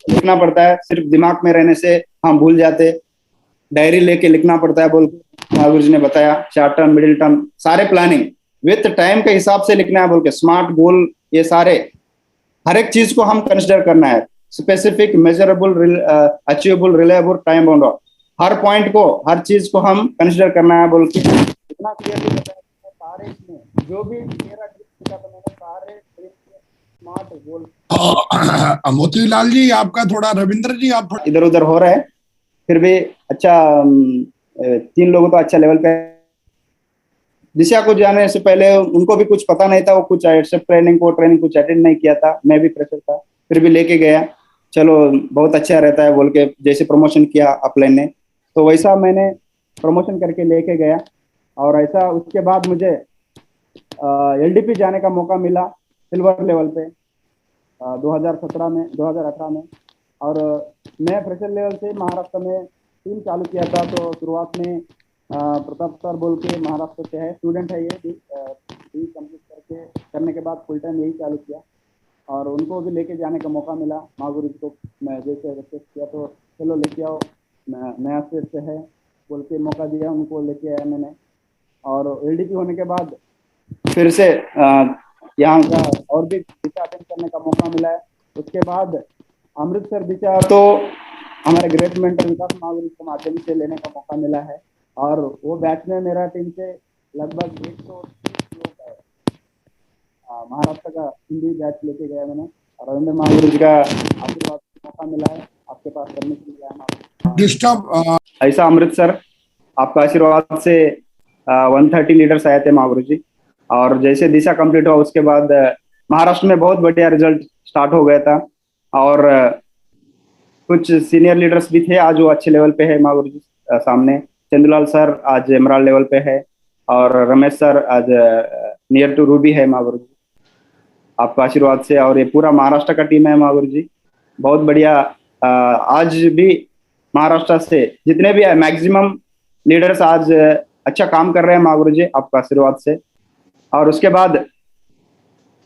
लिखना पड़ता है, सिर्फ दिमाग में रहने से हम भूल जाते, डायरी लेके लिखना पड़ता है बोल महागुरु जी ने बताया। शॉर्ट टर्म, मिडिल टर्म, सारे प्लानिंग विथ टाइम के हिसाब से लिखना है बोल के, स्मार्ट गोल, ये सारे हर एक चीज को हम कंसिडर करना है, specific, measurable, achievable, reliable, time bound, हर पॉइंट को, हर चीज को हम कंसिडर करना है बोल के इतना क्लियरली बताया। सारे इसमें जो भी मेरा ट्रिप था, तो मैंने सारे स्मार्ट गोल। मोतीलाल जी, आपका थोड़ा, रविंद्र जी आप इधर उधर हो रहा है, फिर भी अच्छा 3 लोगों तो अच्छा लेवल पे। दिशा को जाने से पहले उनको भी कुछ पता नहीं था, वो कुछ ट्रेनिंग को ट्रेनिंग कुछ अटेंड नहीं किया था, मैं भी प्रेशर था, फिर भी लेके गया। चलो बहुत अच्छा रहता है बोल के जैसे प्रमोशन किया अपलाइन ने, तो वैसा मैंने प्रमोशन करके लेके गया। और ऐसा उसके बाद मुझे LDP जाने का मौका मिला सिल्वर लेवल पे 2017 में, 2018 में। और मैं फ्रेशर लेवल से महाराष्ट्र में टीम चालू किया था। तो शुरुआत में प्रताप सर बोल के महाराष्ट्र से है, स्टूडेंट है, ये डी कंप्लीट करने के बाद फुल टाइम यही चालू किया और उनको भी लेके जाने का मौका मिला। महागुरु जी को मैं जैसे रिक्वेस्ट किया तो चलो लेके आओ, नया स्टेट से है बोल के मौका दिया, उनको लेके आया मैंने। और LDP होने के बाद फिर से यहाँ का और भी दिशा अटेंड करने का मौका मिला है। उसके बाद अमृतसर दिशा तो हमारे ग्रेट मेंटर विकास महागुरु के माध्यम से लेने का मौका मिला है। और वो बैच में मेरा टीम से लगभग 130 लोग है, महाराष्ट्र का हिंदी बैच लेके गया मैंने। और रविंद्र महागुरु जी का आशीर्वाद मौका मिला है आपके पास करने के लिए। डिस्टर्ब ऐसा अमृतसर आपका आशीर्वाद से 130 लीडर्स आए थे महागुरु जी। और जैसे दिशा कंप्लीट हुआ उसके बाद महाराष्ट्र में बहुत बढ़िया रिजल्ट स्टार्ट हो गया था। और कुछ सीनियर लीडर्स भी थे, आज वो अच्छे लेवल पे है महागुरु जी सामने। चंदूलाल सर आज एमराल्ड लेवल पे है और रमेश सर आज नियर टू रूबी है महागुरु जी, आपका आशीर्वाद से। और ये पूरा महाराष्ट्र का टीम है महागुरु जी, बहुत बढ़िया। आज भी महाराष्ट्र से जितने भी है मैक्सिमम लीडर्स आज अच्छा काम कर रहे हैं महागुरु जी, आपका आशीर्वाद से। और उसके बाद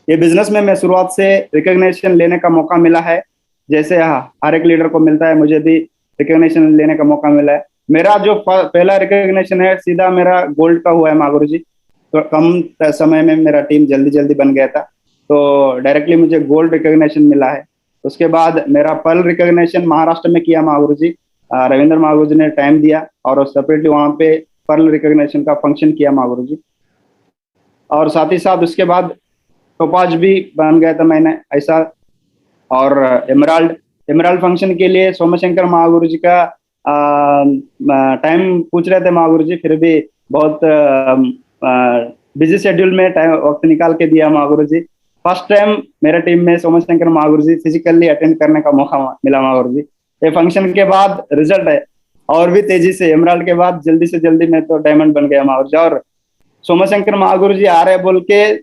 ये बिजनेस में मैं शुरुआत से रिकॉग्निशन लेने का मौका मिला है जैसे हर एक लीडर को मिलता है, मुझे भी रिकॉग्निशन लेने का मौका मिला है। मेरा जो पहला रिकॉग्निशन है सीधा मेरा गोल्ड का हुआ है महागुरु जी। तो कम समय में मेरा टीम जल्दी जल्दी बन गया था, तो डायरेक्टली मुझे गोल्ड रिकॉग्निशन मिला है। उसके बाद मेरा पर्ल रिकॉग्निशन महाराष्ट्र में किया महागुरु जी। रविंद्र महागुरु जी ने टाइम दिया और सेपरेटली वहाँ पे पर्ल रिकॉग्निशन का फंक्शन किया महागुरु जी। और साथ ही साथ उसके बाद टोपाज भी बन गया था मैंने ऐसा। और एमराल्ड एमराल्ड फंक्शन के लिए सोमशंकर महागुरु जी का टाइम पूछ रहे थे महागुरु जी, फिर भी बहुत बिजी शेड्यूल में टाइम वक्त निकाल के दिया महागुरु जी। फर्स्ट टाइम मेरे टीम में सोमशंकर महागुरु जी फिजिकली अटेंड करने का मौका मिला महागुरु जी। ये फंक्शन के बाद रिजल्ट है और भी तेजी से, एमराल्ड के बाद जल्दी से जल्दी मैं तो डायमंड बन गया महागुरु जी। और सोमशंकर महागुरु जी आ रहे बोल के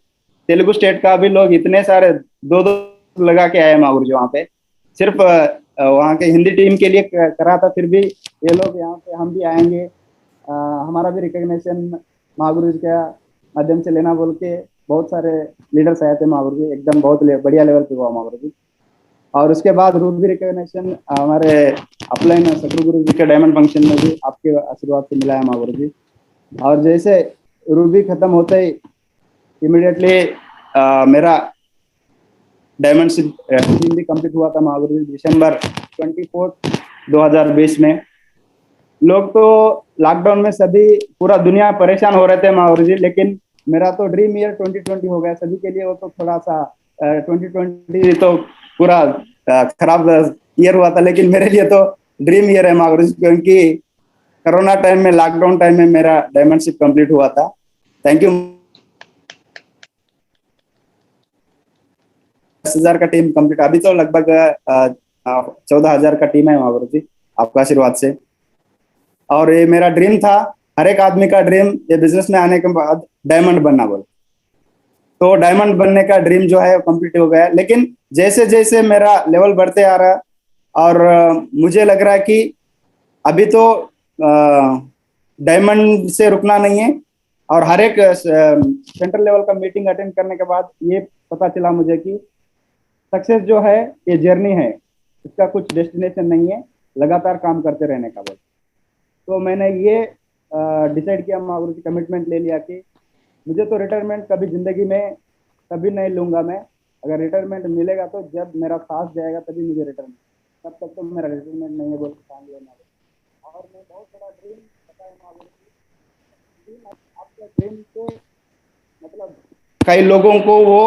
तेलुगु स्टेट का भी लोग इतने सारे दो दो लगा के आए महागुरु जी वहाँ पे, सिर्फ वहाँ के हिंदी टीम के लिए करा था, फिर भी ये लोग यहाँ पे हम भी आएंगे, हमारा भी रिकॉग्निशन महागुरु जी के माध्यम से लेना बोल के बहुत सारे लीडर्स आए थे महागुरु जी। एकदम बहुत बढ़िया लेवल पे हुआ महागुरु जी। और उसके बाद रूबी रिकॉग्निशन हमारे अपलाइन सतगुरु गुरु जी के डायमंड फंक्शन में भी आपके आशीर्वाद से मिला है महागुरु जी। और जैसे रूबी खत्म होते ही इमीडिएटली मेरा डायमंड टीम भी कंप्लीट हुआ था महागुरु जी दिसंबर 24 2020 में। लोग तो लॉकडाउन में सभी पूरा दुनिया परेशान हो रहे थे महागुरु जी, लेकिन मेरा तो ड्रीम ईयर 2020 हो गया सभी के लिए। वो तो थोड़ा सा 2020 तो पूरा खराब ईयर हुआ था, लेकिन मेरे लिए तो ड्रीम ईयर है महागुरु जी, क्योंकि कोरोना टाइम में लॉकडाउन टाइम में मेरा डायमंडशिप कंप्लीट हुआ था। Thank you. 10,000 का टीम कंप्लीट, अभी तो लगभग 14,000 का टीम है महागुरु जी आपका आशीर्वाद से। और ये मेरा ड्रीम था, हर एक आदमी का ड्रीम ये बिजनेस में आने के बाद डायमंड बनना बोल, तो डायमंड बनने का ड्रीम जो है कंप्लीट हो गया। लेकिन जैसे जैसे मेरा लेवल बढ़ते आ रहा और मुझे लग रहा है कि अभी तो डायमंड से रुकना नहीं है, और हर एक सेंट्रल लेवल का मीटिंग अटेंड करने के बाद ये पता चला मुझे कि सक्सेस जो है ये जर्नी है, इसका कुछ डेस्टिनेशन नहीं है, लगातार काम करते रहने का बस। तो मैंने ये डिसाइड किया महागुरु जी, कमिटमेंट ले लिया कि मुझे तो रिटायरमेंट कभी जिंदगी में कभी नहीं लूंगा मैं। अगर रिटायरमेंट मिलेगा तो जब मेरा सांस जाएगा तभी मुझे रिटायरमेंट, तब तक तो मेरा रिटायरमेंट नहीं है बोल के काम लेना। और मैं बहुत बड़ा ड्रीम बताया महागुरु जी, आपके ड्रीम को मतलब कई लोगों को वो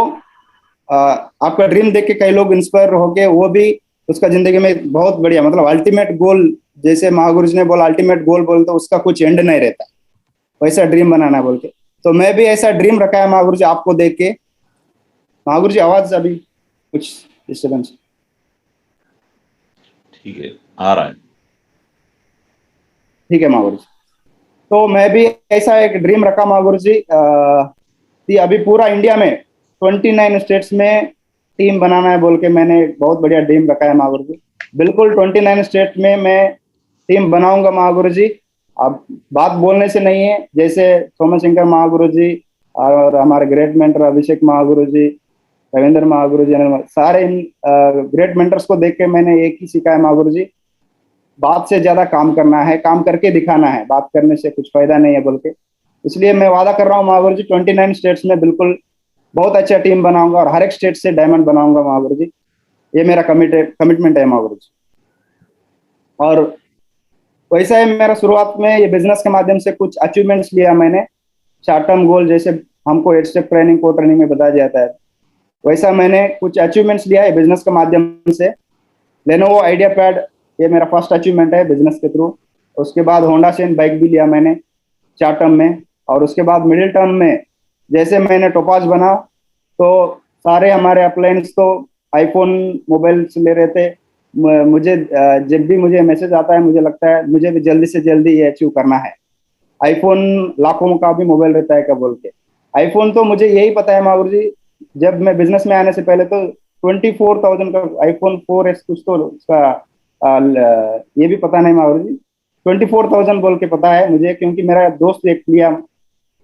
आपका ड्रीम देख के कई लोग इंस्पायर होके वो भी उसका जिंदगी में बहुत बढ़िया मतलब अल्टीमेट गोल, जैसे महागुरु जी ने बोला अल्टीमेट गोल बोल तो उसका कुछ एंड नहीं रहता, वैसा ड्रीम बनाना बोल के। तो मैं भी ऐसा ड्रीम रखा है महागुरु जी आपको देख के। महागुरु जी आवाज अभी कुछ डिस्टर्बेंस। ठीक है, आ रहा है। ठीक है महागुरु जी, तो मैं भी ऐसा एक ड्रीम रखा महागुरु जी कि अभी पूरा इंडिया में 29 स्टेट्स में टीम बनाना है बोल के मैंने बहुत बढ़िया ड्रीम रखा है महागुरु जी। बिल्कुल 29 स्टेट में मैं टीम बनाऊंगा महागुरु जी। अब बात बोलने से नहीं है, जैसे सोमशंकर महागुरु जी और हमारे ग्रेट मेंटर अभिषेक महागुरु जी, रविंद्र महागुरु जी, सारे इन ग्रेट मेंटर्स को देख के मैंने एक ही सीखा है महागुरु जी, बात से ज्यादा काम करना है, काम करके दिखाना है, बात करने से कुछ फायदा नहीं है बोल के। इसलिए मैं वादा कर रहा हूँ महागुरु जी 29 स्टेट्स में बिल्कुल बहुत अच्छा टीम बनाऊंगा और हर एक स्टेट से डायमंड बनाऊंगा महागुरु जी। ये मेरा कमिटमेंट है महागुरु जी। और वैसा है मेरा शुरुआत में ये बिजनेस के माध्यम से कुछ अचीवमेंट्स लिया मैंने, शॉर्ट टर्म गोल जैसे हमको 8 स्टेप ट्रेनिंग को ट्रेनिंग में बताया जाता है, वैसा मैंने कुछ अचीवमेंट्स लिया है बिजनेस के माध्यम से। लेनोवो आइडिया पैड ये मेरा फर्स्ट अचीवमेंट है बिजनेस के थ्रू। उसके बाद होंडा शेन बाइक भी लिया मैंने शॉर्ट टर्म में। और उसके बाद मिडिल टर्म में जैसे मैंने टोपाज बना तो सारे हमारे अपलाइंस तो आईफोन मोबाइल्स ले रहे थे। मुझे जब भी मुझे मैसेज आता है मुझे लगता है मुझे भी जल्दी से जल्दी ये अचीव करना है। आईफोन लाखों का भी मोबाइल रहता है क्या बोल के, आईफोन तो मुझे यही पता है महागुरु जी, जब मैं बिजनेस में आने से पहले तो 24,000 का आईफोन 4S कुछ तो उसका ये भी पता नहीं महागुरु जी, 24,000 बोल के पता है मुझे, क्योंकि मेरा दोस्त एक लिया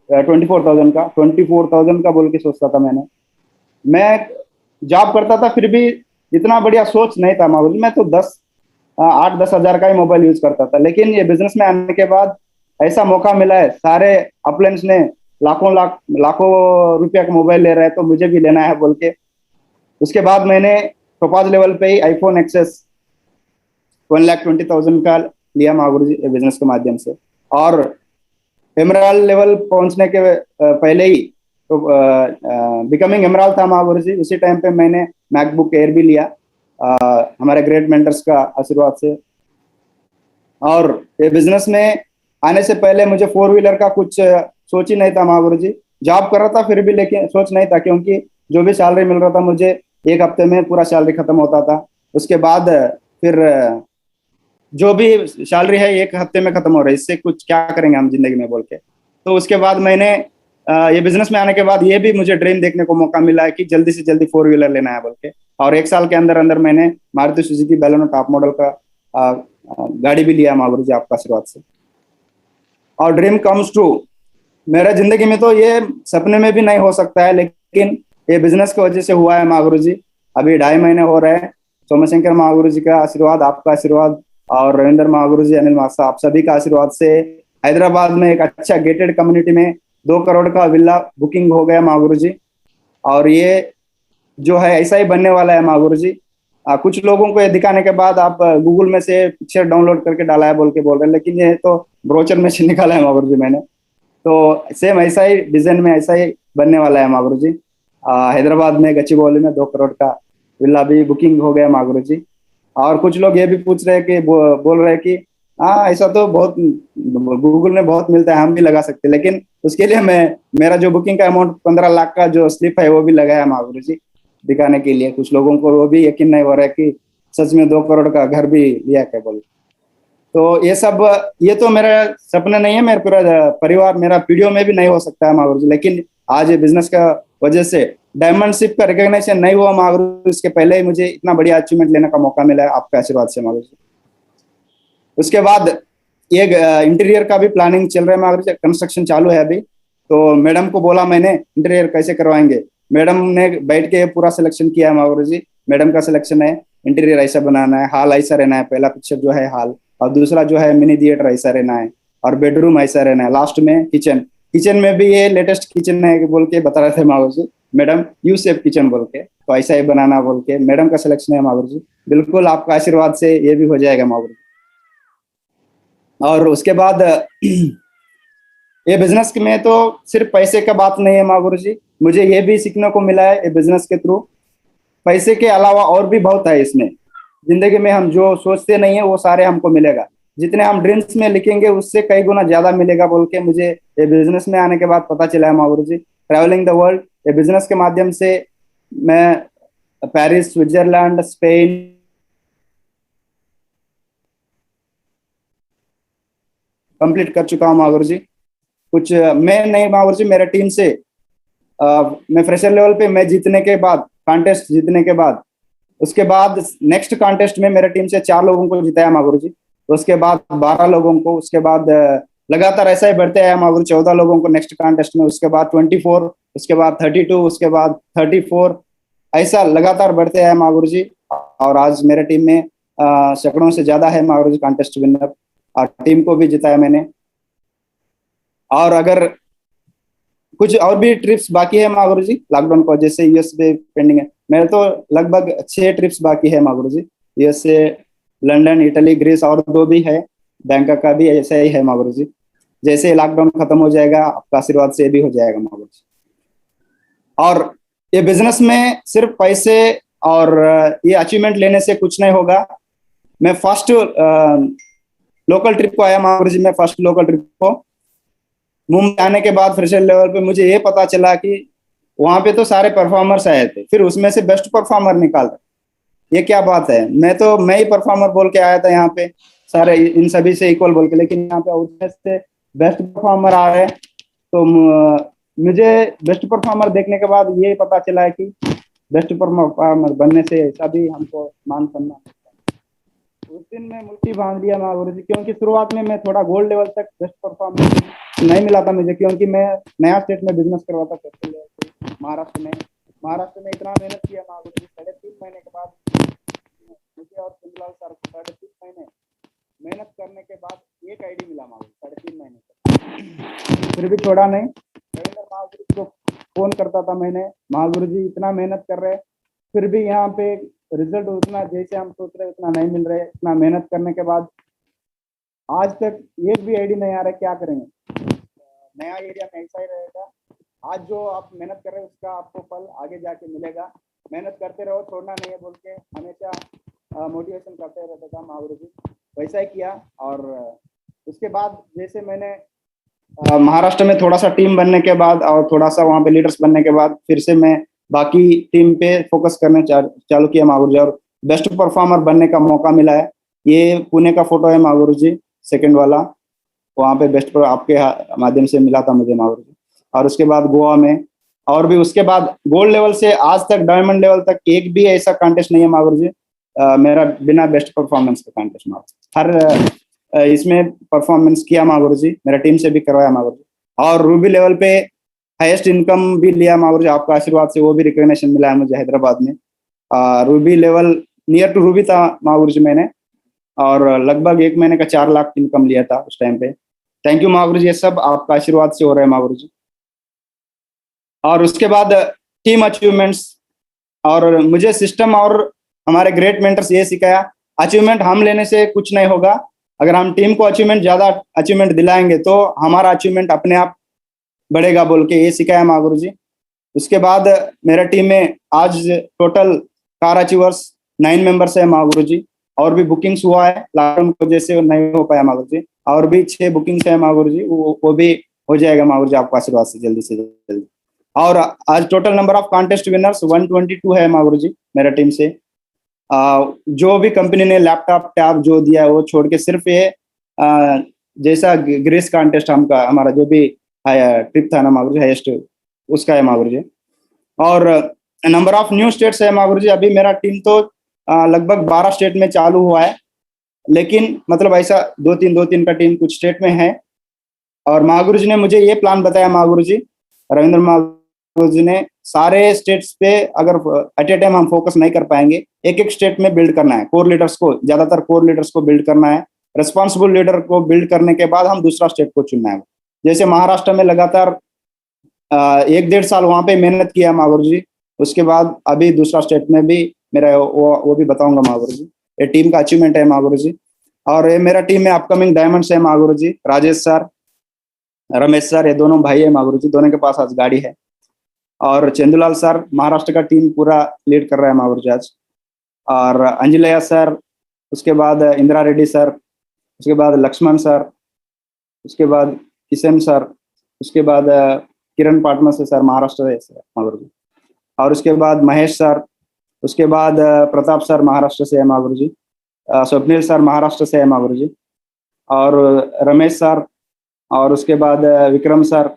24,000 का बोल के सोचता था। मैं जॉब करता था फिर भी इतना बढ़िया सोच नहीं था माँ गुरुजी। मैं तो 8-10 हजार का ही मोबाइल यूज करता था, लेकिन ये बिजनेस में आने के बाद ऐसा मौका मिला है, सारे अपलाइंस ने लाखों रुपया का मोबाइल ले रहे हैं, तो मुझे भी लेना है बोल के उसके बाद मैंने टोपाज लेवल पे ही आईफोन एक्सेस 1,20,000 का लिया माँ गुरुजी बिजनेस के माध्यम से। और एमराल्ड लेवल पहुंचने के पहले ही तो बिकमिंग एमराल्ड था माँ गुरुजी, उसी टाइम पे मैंने मैकबुक एयर भी लिया हमारे ग्रेट मेंटर्स का आशीर्वाद से। और ये बिजनेस में आने से पहले मुझे फोर व्हीलर का कुछ सोच ही नहीं था माँ गुरुजी। जॉब कर रहा था फिर भी, लेकिन सोच नहीं था, क्योंकि जो भी सैलरी मिल रहा था मुझे एक हफ्ते में पूरा सैलरी खत्म होता था। उसके बाद फिर जो भी सैलरी है एक हफ्ते में खत्म हो रहा है, इससे कुछ क्या करेंगे हम जिंदगी में बोल के। तो उसके बाद मैंने ये बिजनेस में आने के बाद ये भी मुझे ड्रीम देखने को मौका मिला है कि जल्दी से जल्दी फोर व्हीलर लेना है बोल के। और 1 साल के अंदर अंदर मैंने Maruti Suzuki Baleno top model का गाड़ी भी लिया माँ गुरुजी आपका आशीर्वाद से। और ड्रीम कम्स ट्रू, मेरा जिंदगी में तो ये सपने में भी नहीं हो सकता है, लेकिन ये बिजनेस की वजह से हुआ है माँ गुरुजी। अभी 2.5 महीने हो रहे हैं, सोमशंकर माँ गुरुजी का आशीर्वाद, आपका आशीर्वाद और रविंद्र माँ गुरुजी, अनिल मास्टर, आप सभी का आशीर्वाद से हैदराबाद में एक अच्छा गेटेड कम्युनिटी में 2 करोड़ का विला बुकिंग हो गया माँ गुरुजी। और ये जो है ऐसा ही बनने वाला है माँ गुरुजी। कुछ लोगों को ये दिखाने के बाद आप गूगल में से पिक्चर डाउनलोड करके डाला है बोल रहे हैं, लेकिन ये तो ब्रोचर में से निकाला है माँ गुरुजी मैंने। तो सेम ऐसा ही डिजाइन में ऐसा ही बनने वाला है माँ गुरुजी। हैदराबाद में गच्चीबौली में 2 करोड़ का विला भी बुकिंग हो गया माँ गुरुजी। और कुछ लोग ये भी पूछ रहे हैं कि बोल रहे हैं कि हाँ ऐसा तो बहुत गूगल में बहुत मिलता है, हम भी लगा सकते हैं, लेकिन उसके लिए मैं मेरा जो बुकिंग का अमाउंट 15 लाख का जो स्लिप है वो भी लगाया माँ गुरुजी दिखाने के लिए। कुछ लोगों को वो भी यकीन नहीं हो रहा है कि सच में 2 करोड़ का घर भी लिया क्या बोल। तो ये सब, ये तो मेरा सपना नहीं है, मेरा पूरा परिवार मेरा पीढ़ियों में भी नहीं हो सकता है माँ गुरुजी, लेकिन आज ये बिजनेस का वजह से डायमंड शिप का रिकॉग्निशन नहीं हुआ माँ गुरुजी, इसके पहले ही मुझे इतना बढ़िया अचीवमेंट लेने का मौका मिला है आपके आशीर्वाद से माँ गुरुजी। उसके बाद ये इंटीरियर का भी प्लानिंग चल रहा है माँ गुरुजी, कंस्ट्रक्शन चालू है अभी। तो मैडम को बोला मैंने इंटीरियर कैसे करवाएंगे, मैडम ने बैठ के पूरा सिलेक्शन किया है माँ गुरुजी। मैडम का सिलेक्शन है, इंटीरियर ऐसा बनाना है, हॉल ऐसा रहना है, पहला पिक्चर जो है हॉल, और दूसरा जो है मिनी थिएटर ऐसा रहना है, और बेडरूम ऐसा रहना है, लास्ट में किचन। किचन में भी ये लेटेस्ट किचन है बोल के बता रहे थे माँ गुरुजी मैडम, यू शेप किचन बोल के, तो ऐसा ही बनाना बोल के मैडम का सिलेक्शन है माँ गुरुजी। बिल्कुल आपका आशीर्वाद से ये भी हो जाएगा माँ गुरुजी। और उसके बाद ये बिजनेस में तो सिर्फ पैसे का बात नहीं है माँ गुरुजी, मुझे ये भी सीखने को मिला है ये बिजनेस के थ्रू, पैसे के अलावा और भी बहुत है इसमें। जिंदगी में हम जो सोचते नहीं है वो सारे हमको मिलेगा, जितने हम ड्रीम्स में लिखेंगे उससे कई गुना ज्यादा मिलेगा बोल के मुझे ये बिजनेस में आने के बाद पता चला है माँ गुरुजी। ट्रैवलिंग द वर्ल्ड ये बिजनेस के माध्यम से मैं पेरिस, स्विट्जरलैंड, स्पेन कंप्लीट कर चुका हूँ माँ गुरुजी। कुछ मैं नहीं माँ गुरुजी, मेरे टीम से मैं फ्रेशर लेवल पे मैं जीतने के बाद, कॉन्टेस्ट जीतने के बाद, उसके बाद नेक्स्ट कॉन्टेस्ट में मेरे टीम से 4 लोगों को जिताया माँ गुरुजी। तो उसके बाद 12 लोगों को, उसके बाद लगातार ऐसा ही बढ़ते आया माँ गुरुजी, 14 लोगों को नेक्स्ट कॉन्टेस्ट में, उसके बाद 24, उसके बाद 32, उसके बाद 34, ऐसा लगातार बढ़ते आया माँ गुरुजी। और आज मेरे टीम में सैकड़ों से ज्यादा है माँ गुरुजी कॉन्टेस्ट विनर, और टीम को भी जिताया मैंने। और अगर कुछ और भी ट्रिप्स बाकी है माँ गुरुजी लॉकडाउन की वजह से, यूएस पे पेंडिंग है मेरे तो लगभग 6 ट्रिप्स बाकी है माँ गुरुजी, यूएस से लंदन, इटली, ग्रीस, और 2 भी है, बैंकॉक का भी ऐसा ही है माँ गुरुजी। जैसे लॉकडाउन खत्म हो जाएगा आपका आशीर्वाद से ये भी हो जाएगा माँ गुरुजी। और ये बिजनेस में सिर्फ पैसे और ये अचीवमेंट लेने से कुछ नहीं होगा। मैं फर्स्ट लोकल ट्रिप को आया माँ गुरुजी, मैं फर्स्ट लोकल ट्रिप को मुंबई आने के बाद फ्रेशर लेवल पे मुझे ये पता चला कि वहां पे तो सारे परफॉर्मर्स आए थे, फिर उसमें से बेस्ट परफॉर्मर निकाल रहे, ये क्या बात है, मैं ही परफॉर्मर बोल के आया था यहाँ पे, सारे इन सभी से इक्वल बोल के, लेकिन यहाँ पे उसमें से बेस्ट परफॉर्मर आ रहे हैं। तो मुझे बेस्ट परफॉर्मर देखने के बाद ये पता चला है कि बेस्ट परफॉर्मर बनने से ऐसा भी हमको मान करना। उस दिन मैं मुट्ठी बांध लिया माँ गुरुजी, क्योंकि शुरुआत में मैं थोड़ा गोल्ड लेवल तक बेस्ट परफॉर्मेंस नहीं मिला था मुझे, क्योंकि मैं नया स्टेट में बिजनेस कर रहा था महाराष्ट्र में। महाराष्ट्र में इतना मेहनत किया माँ गुरुजी, 3.5 महीने के बाद मुझे और चंद्रलाल सर को 3.5 महीने मेहनत करने के बाद एक आईडी मिला मालूम 3.5 महीने तक, फिर भी छोड़ा नहीं। रविंद्र महागुरु को फोन करता था मैंने, महागुरु जी इतना मेहनत कर रहे, फिर भी यहाँ पे रिजल्ट उतना जैसे हम सोच रहे उतना नहीं मिल रहे, इतना मेहनत करने के बाद आज तक एक भी आईडी नहीं आ रहा, क्या करेंगे? नया एरिया में ऐसा ही रहेगा। आज जो आप मेहनत कर रहे हैं उसका आपको फल आगे जाके मिलेगा। मेहनत करते रहो, छोड़ना नहीं है बोल के हमेशा मोटिवेशन करते रहता था महागुरु जी, वैसा ही किया। और उसके बाद जैसे मैंने महाराष्ट्र में थोड़ा सा टीम बनने के बाद और थोड़ा सा वहाँ पे लीडर्स बनने के बाद फिर से मैं बाकी टीम पे फोकस करने चालू किया महागुरु जी, और बेस्ट परफॉर्मर बनने का मौका मिला है। ये पुणे का फोटो है महागुरु जी, सेकंड वाला, वहाँ पे बेस्ट पर आपके माध्यम से मिला था मुझे महागुरु जी। और उसके बाद गोवा में, और भी उसके बाद गोल्ड लेवल से आज तक डायमंड लेवल तक एक भी ऐसा कॉन्टेस्ट नहीं है महागुरु जी मेरा बिना बेस्ट परफॉर्मेंस का कॉन्टेस्ट महागुरु। हर इसमें परफॉर्मेंस किया महागुरु जी, मेरा टीम से भी करवाया महागुरु जी। और रूबी लेवल पे हाईएस्ट इनकम भी लिया महागुरु जी, आपका आशीर्वाद से वो भी रिकॉग्निशन मिला है मुझे हैदराबाद में। Ruby level near to ruby था महागुरु जी मैंने, और लगभग 1 महीने का 4 लाख इनकम लिया था उस टाइम पे। थैंक यू महागुरु जी, ये सब आपका आशीर्वाद से हो रहा है महागुरु जी। और उसके बाद टीम अचीवमेंट्स, और मुझे सिस्टम और हमारे ग्रेट मेंटर्स ये सिखाया, अचीवमेंट हम लेने से कुछ नहीं होगा, अगर हम टीम को अचीवमेंट ज्यादा अचीवमेंट दिलाएंगे तो हमारा अचीवमेंट अपने आप बढ़ेगा बोल के ये सिखाया महागुरु जी। उसके बाद मेरा टीम में आज टोटल कार अचीवर्स 9 मेंबर्स है महागुरु जी, और भी बुकिंग्स हुआ है, लॉकडाउन की वजह से नहीं हो पाया महागुरु जी, और भी 6 बुकिंग्स है महागुरु जी, वो भी हो जाएगा महागुरु जी आपका आशीर्वाद से जल्दी से जल्दी। और आज total number of contest winners 122 है महागुरु जी मेरा टीम से। जो भी कंपनी ने लैपटॉप टैब जो दिया है वो छोड़ के सिर्फ ये जैसा ग्रेस कॉन्टेस्ट हमारा जो भी ट्रिप था ना महागुरु जी हाईएस्ट, उसका है महागुरु जी। और नंबर ऑफ न्यू स्टेट्स है महागुरु जी, अभी मेरा टीम तो लगभग 12 स्टेट में चालू हुआ है, लेकिन मतलब ऐसा 2-3 का टीम कुछ स्टेट में है। और महागुरु जी ने मुझे ये प्लान बताया महागुरु जी, रविंद्र महागुरु जी ने, सारे स्टेट्स पे अगर एट ए टाइम हम फोकस नहीं कर पाएंगे, एक स्टेट में बिल्ड करना है, कोर लीडर्स को, ज्यादातर कोर लीडर्स को बिल्ड करना है, रिस्पॉन्सिबल लीडर को बिल्ड करने के बाद हम दूसरा स्टेट को चुनना है। जैसे महाराष्ट्र में लगातार 1-1.5 साल वहां पे मेहनत किया महागुरु जी, उसके बाद अभी दूसरा स्टेट में भी मेरा वो भी बताऊंगा महागुरु जी। ये टीम का अचीवमेंट है महागुरु जी। और ये मेरा टीम में अपकमिंग डायमंड्स है महागुरु जी, राजेश सर, रमेश सर, ये दोनों भाई है महागुरु जी, दोनों के पास आज गाड़ी है। और चंदूलाल सर महाराष्ट्र का टीम पूरा लीड कर रहा है महागुरु जी आज। और अंजलया सर, उसके बाद इंदिरा रेड्डी सर, उसके बाद लक्ष्मण सर, उसके बाद किशन सर, उसके बाद किरण पाटमा से सर महाराष्ट्र से महागुरु जी, और उसके बाद महेश सर, उसके बाद प्रताप सर महाराष्ट्र से है महागुरु जी, स्वप्निल सर महाराष्ट्र से है महागुरु जी, और रमेश सर, और उसके बाद विक्रम सर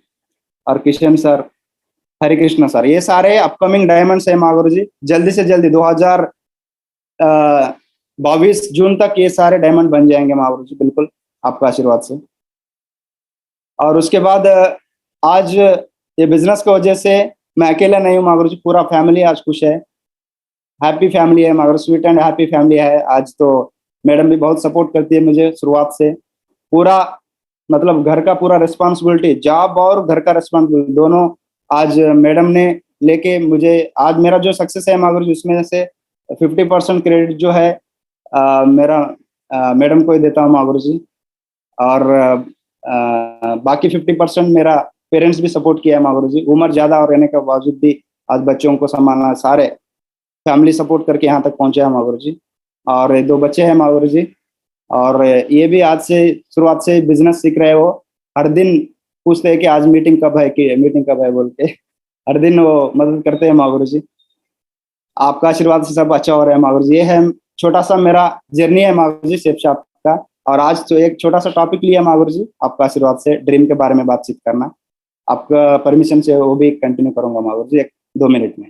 और किशन सर, हरे कृष्ण सर, ये सारे अपकमिंग डायमंड्स है महागुरु जी। जल्दी से जल्दी 2022 जून तक ये सारे डायमंड बन जाएंगे महागुरु जी, बिल्कुल आपका आशीर्वाद से। और उसके बाद आज ये बिजनेस की वजह से मैं अकेला नहीं हूँ महागुरु जी, पूरा फैमिली आज खुश है, हैप्पी फैमिली है Mahaguru, sweet and happy family है आज। तो मैडम भी बहुत सपोर्ट करती है मुझे शुरुआत से, पूरा मतलब घर का पूरा रिस्पॉन्सिबिलिटी, जॉब और घर का रिस्पॉन्सिबिलिटी दोनों आज मैडम ने लेके मुझे, आज मेरा जो सक्सेस है महागुरु जी उसमें से 50% क्रेडिट जो है मेरा मैडम को ही देता हूँ महागुरु जी, और बाकी 50% मेरा पेरेंट्स भी सपोर्ट किया है महागुरु जी। उम्र ज्यादा और रहने के बावजूद भी आज बच्चों को संभालना, सारे फैमिली सपोर्ट करके यहाँ तक पहुंचे हैं महागुरु जी। और 2 बच्चे हैं महागुरु जी, और ये भी आज से शुरुआत से बिजनेस सीख रहे हो, हर दिन पूछते हैं कि आज मीटिंग कब है, कि मीटिंग कब है बोल के, हर दिन वो मदद करते हैं महागुरु जी। आपका आशीर्वाद से सब अच्छा हो रहा है महागुरु जी। ये है छोटा सा मेरा जर्नी है महागुरु जी शेप शॉप का, और आज तो एक छोटा सा टॉपिक लिया महागुरु जी आपका आशीर्वाद से, ड्रीम के बारे में बातचीत करना, आपका परमिशन से वो भी कंटिन्यू करूंगा महागुरु जी 1-2 मिनट में।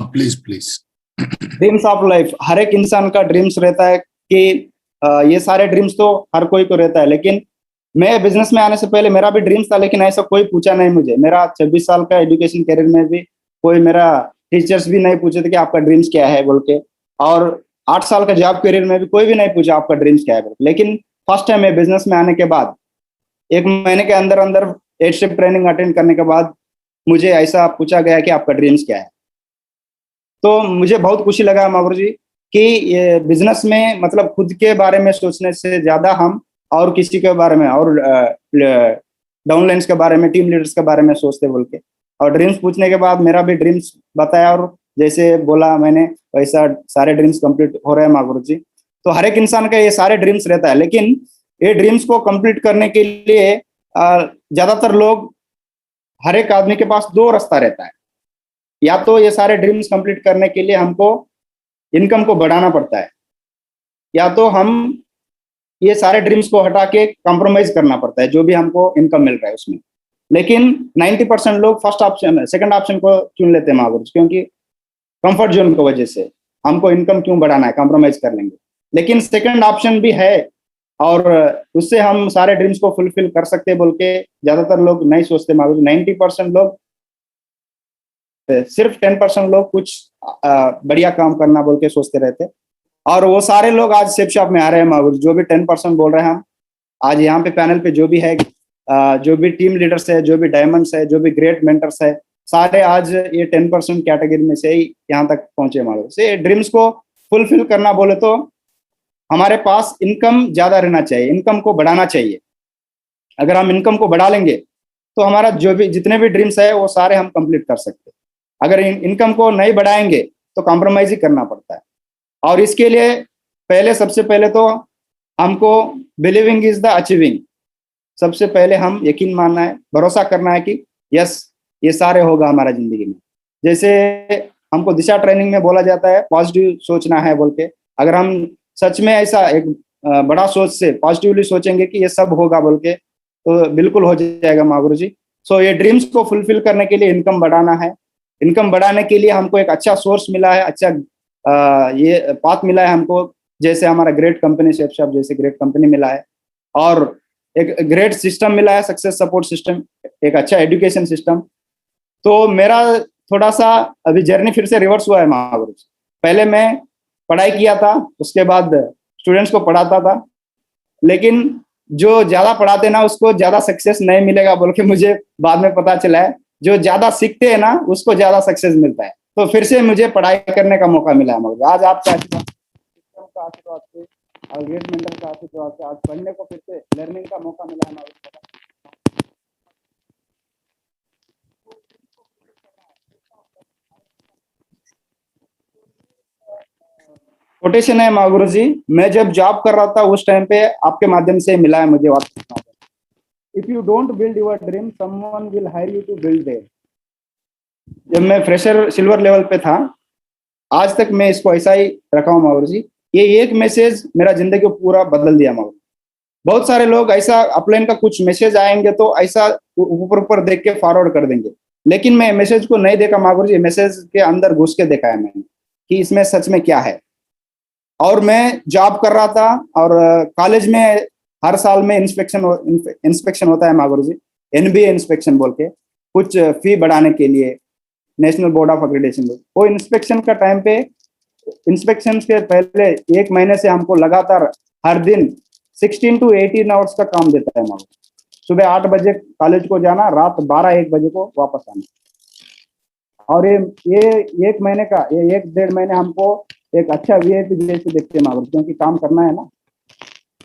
Please please. Dreams of life, हर एक इंसान का ड्रीम्स रहता है कि ये सारे ड्रीम्स तो हर कोई को रहता है, लेकिन मैं बिजनेस में आने से पहले मेरा भी ड्रीम्स था, लेकिन ऐसा कोई पूछा नहीं मुझे। मेरा 26 साल का एजुकेशन करियर में भी कोई मेरा टीचर्स भी नहीं पूछे थे कि आपका ड्रीम्स क्या है बोल के। और 8 साल का जॉब करियर में भी कोई भी नहीं पूछा आपका ड्रीम्स क्या है, लेकिन फर्स्ट टाइम मैं बिजनेस में आने के बाद 1 महीने के अंदर अंदर 8 शिफ्ट ट्रेनिंग अटेंड करने के बाद मुझे ऐसा पूछा गया कि आपका ड्रीम्स क्या है। तो मुझे बहुत खुशी लगा मागुर जी कि ये बिजनेस में मतलब खुद के बारे में सोचने से ज्यादा हम और किसी के बारे में और डाउनलाइंस के बारे में, टीम लीडर्स के बारे में सोचते बोल के। और ड्रीम्स पूछने के बाद मेरा भी ड्रीम्स बताया और जैसे बोला मैंने वैसा सारे ड्रीम्स कंप्लीट हो रहे हैं मागुर जी। तो हर एक इंसान का ये सारे ड्रीम्स रहता है, लेकिन ये ड्रीम्स को कंप्लीट करने के लिए ज्यादातर लोग, हर एक आदमी के पास दो रास्ता रहता है। या तो ये सारे ड्रीम्स कंप्लीट करने के लिए हमको इनकम को बढ़ाना पड़ता है, या तो हम ये सारे ड्रीम्स को हटा के कॉम्प्रोमाइज करना पड़ता है जो भी हमको इनकम मिल रहा है उसमें। लेकिन 90% लोग फर्स्ट ऑप्शन, सेकंड ऑप्शन को चुन लेते हैं मागुर, क्योंकि कंफर्ट जोन की वजह से हमको इनकम क्यों बढ़ाना है, कॉम्प्रोमाइज कर लेंगे। लेकिन सेकंड ऑप्शन भी है और उससे हम सारे ड्रीम्स को फुलफिल कर सकते बोल के ज्यादातर लोग नहीं सोचते मागुर। 90% लोग, सिर्फ 10% लोग कुछ बढ़िया काम करना बोल के सोचते रहते। और वो सारे लोग आज सेफ शॉप में आ रहे हैं मागुर, जो भी 10% बोल रहे हैं हम आज यहाँ पे पैनल पे जो भी है, जो भी टीम लीडर्स है, जो भी डायमंड्स है, जो भी ग्रेट मेंटर्स है, सारे आज ये 10% कैटेगरी में से ही यहाँ तक पहुंचे मागुर। से ड्रीम्स को फुलफिल करना बोले तो हमारे पास इनकम ज्यादा रहना चाहिए, इनकम को बढ़ाना चाहिए। अगर हम इनकम को बढ़ा लेंगे तो हमारा जो भी जितने भी ड्रीम्स है वो सारे हम कंप्लीट कर सकते हैं। अगर इनकम को नहीं बढ़ाएंगे तो कॉम्प्रोमाइज ही करना पड़ता है। और इसके लिए पहले, सबसे पहले तो हमको बिलीविंग इज द अचीविंग। सबसे पहले हम यकीन मानना है, भरोसा करना है कि यस ये सारे होगा हमारा जिंदगी में। जैसे हमको दिशा ट्रेनिंग में बोला जाता है पॉजिटिव सोचना है बोल के। अगर हम सच में ऐसा एक बड़ा सोच से पॉजिटिवली सोचेंगे कि ये सब होगा बोल के, तो बिल्कुल हो जाएगा मागुर जी। सो ये ड्रीम्स को फुलफिल करने के लिए इनकम बढ़ाना है। इनकम बढ़ाने के लिए हमको एक अच्छा सोर्स मिला है, अच्छा ये पाथ मिला है हमको। जैसे हमारा ग्रेट कंपनी सेफ शॉप जैसे ग्रेट कंपनी मिला है, और एक ग्रेट सिस्टम मिला है, सक्सेस सपोर्ट सिस्टम, एक अच्छा एजुकेशन सिस्टम। तो मेरा थोड़ा सा अभी जर्नी फिर से रिवर्स हुआ है मागुर। पहले मैं पढ़ाई किया था, उसके बाद स्टूडेंट्स को पढ़ाता था, लेकिन जो ज्यादा पढ़ाते ना उसको ज्यादा सक्सेस नहीं मिलेगा बोल के मुझे बाद में पता चला है। जो ज्यादा सीखते हैं ना उसको ज्यादा सक्सेस मिलता है। तो फिर से मुझे पढ़ाई करने का मौका मिला है मगर आज आपका सिस्टम का आशीर्वाद से और ग्रेट मेंटर का आशीर्वाद से आज पढ़ने को फिर से लर्निंग का मौका मिला है मगर। कोटेशन है मागुरु जी, मैं जब जॉब कर रहा था उस टाइम पे आपके माध्यम से मिला है मुझे। If you don't build your dream someone will hire you to build their. जब मैं फ्रेशर सिल्वर लेवल पे था, आज तक मैं इसको ऐसा ही रखा हूँ मागुरु जी। ये एक मैसेज मेरा जिंदगी को पूरा बदल दिया मागुरु। बहुत सारे लोग ऐसा अपलाइन का कुछ मैसेज आएंगे तो ऐसा ऊपर ऊपर देख के फॉरवर्ड कर देंगे, लेकिन मैं मैसेज को नहीं देखा मागुरु जी। मैसेज के अंदर घुस के देखा है मैंने कि इसमें सच में क्या है। और मैं जॉब कर रहा था और कॉलेज में हर साल में इंस्पेक्शन होता है मागुरु जी, एनबीए इंस्पेक्शन बोल के, कुछ फी बढ़ाने के लिए, नेशनल बोर्ड ऑफ एक्रेडिटेशन। वो इंस्पेक्शन का टाइम पे, इंस्पेक्शन के पहले 1 महीने से हमको लगातार हर दिन 16 to 18 आवर्स का काम देता है मागुरु। सुबह 8 बजे कॉलेज को जाना, रात 12-1 बजे को वापस आना। और ये 1 महीने का, ये 1-1.5 महीने हमको एक अच्छा वीआईपी जैसे देखते हैं मागुरु, क्योंकि काम करना है ना।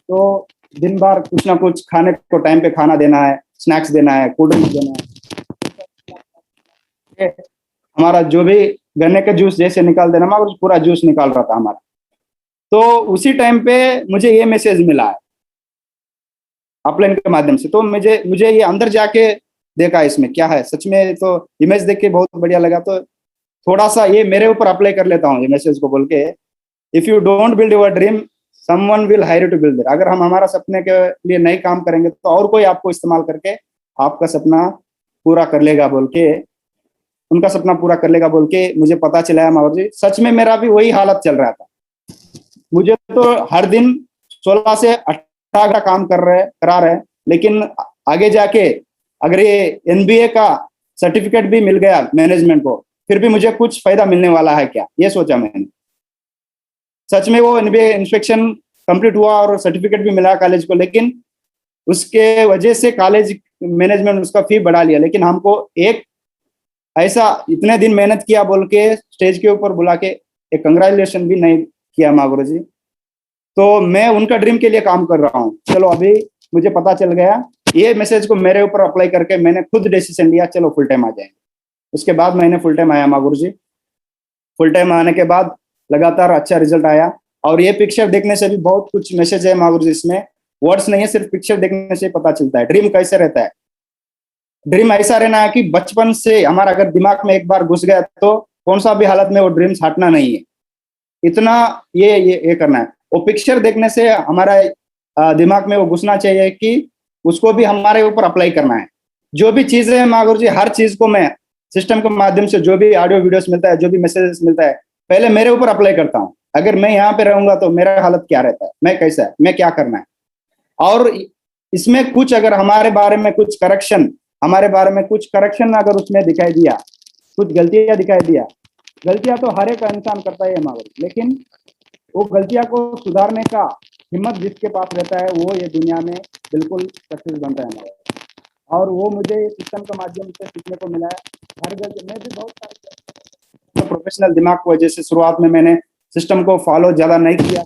तो दिन भर कुछ ना कुछ खाने को टाइम पे खाना देना है, स्नैक्स देना है, कोल्ड ड्रिंक देना है। हमारा जो भी गन्ने का जूस जैसे निकाल देना मागुरु, पूरा जूस निकाल रहा था हमारा। तो उसी टाइम पे मुझे ये मैसेज मिला है अपलाइन के माध्यम से। तो मुझे ये अंदर जाके देखा इसमें क्या है सच में। तो इमेज देख के बहुत बढ़िया लगा, तो थोड़ा सा ये मेरे ऊपर अप्लाई कर लेता हूँ ये मैसेज को बोल के। If you don't build your dream someone will hire you to build it. अगर हम हमारा सपने के लिए नहीं काम करेंगे तो और कोई आपको इस्तेमाल करके आपका सपना पूरा कर लेगा बोल के, उनका सपना पूरा कर लेगा बोल के मुझे पता चला है मागुरु जी। सच में मेरा भी वही हालत चल रहा था। मुझे तो हर दिन 16 से 18 घंटा काम करा रहे, लेकिन आगे जाके अगर ये एनबीए का सर्टिफिकेट भी मिल गया मैनेजमेंट को, फिर भी मुझे कुछ फायदा मिलने वाला है क्या, ये सोचा मैंने। सच में वो एनबीए इंस्पेक्शन कंप्लीट हुआ और सर्टिफिकेट भी मिला कॉलेज को, लेकिन उसके वजह से कॉलेज मैनेजमेंट उसका फी बढ़ा लिया। लेकिन हमको एक ऐसा इतने दिन मेहनत किया बोल के स्टेज के ऊपर बुला के एक कंग्रेचुलेशन भी नहीं किया माँ गुरु जी। तो मैं उनका ड्रीम के लिए काम कर रहा हूँ। चलो अभी मुझे पता चल गया, ये मैसेज को मेरे ऊपर अप्लाई करके मैंने खुद डिसीजन लिया, चलो फुल टाइम आ जाएंगे। उसके बाद मैंने फुल टाइम आया माँ गुरु जी। फुल टाइम आने के बाद लगातार अच्छा रिजल्ट आया। और ये पिक्चर देखने से भी बहुत कुछ मैसेज है माँ गुरु जी, इसमें वर्ड्स नहीं है, सिर्फ पिक्चर देखने से पता चलता है ड्रीम कैसे रहता है। ड्रीम ऐसा रहना है कि बचपन से हमारा अगर दिमाग में एक बार घुस गया तो कौन सा भी हालत में वो ड्रीम्स हटना नहीं है, इतना ये करना है। वो पिक्चर देखने से हमारा दिमाग में वो घुसना चाहिए कि उसको भी हमारे ऊपर अप्लाई करना है। जो भी चीजें है माँ गुरु जी, हर चीज को मैं सिस्टम के माध्यम से जो भी ऑडियो वीडियोस मिलता है, जो भी मैसेजेस मिलता है, पहले मेरे ऊपर अप्लाई करता हूँ। अगर मैं यहाँ पे रहूंगा तो मेरा हालत क्या रहता है, मैं कैसा है, मैं क्या करना है। और इसमें कुछ अगर हमारे बारे में कुछ करेक्शन अगर उसमें दिखाई दिया, कुछ गलतियां दिखाई दिया, गलतियां तो हर एक इंसान करता है माँ गुरु, लेकिन वो गलतियां को सुधारने का हिम्मत जिसके पास रहता है वो ये दुनिया में बिल्कुल सक्सेस बनता है हमारा। और वो मुझे सिस्टम के माध्यम से सीखने को मिला है। हर गलती मैं भी बहुत सारे प्रोफेशनल दिमाग की वजह से शुरुआत में मैंने सिस्टम को फॉलो ज्यादा नहीं किया।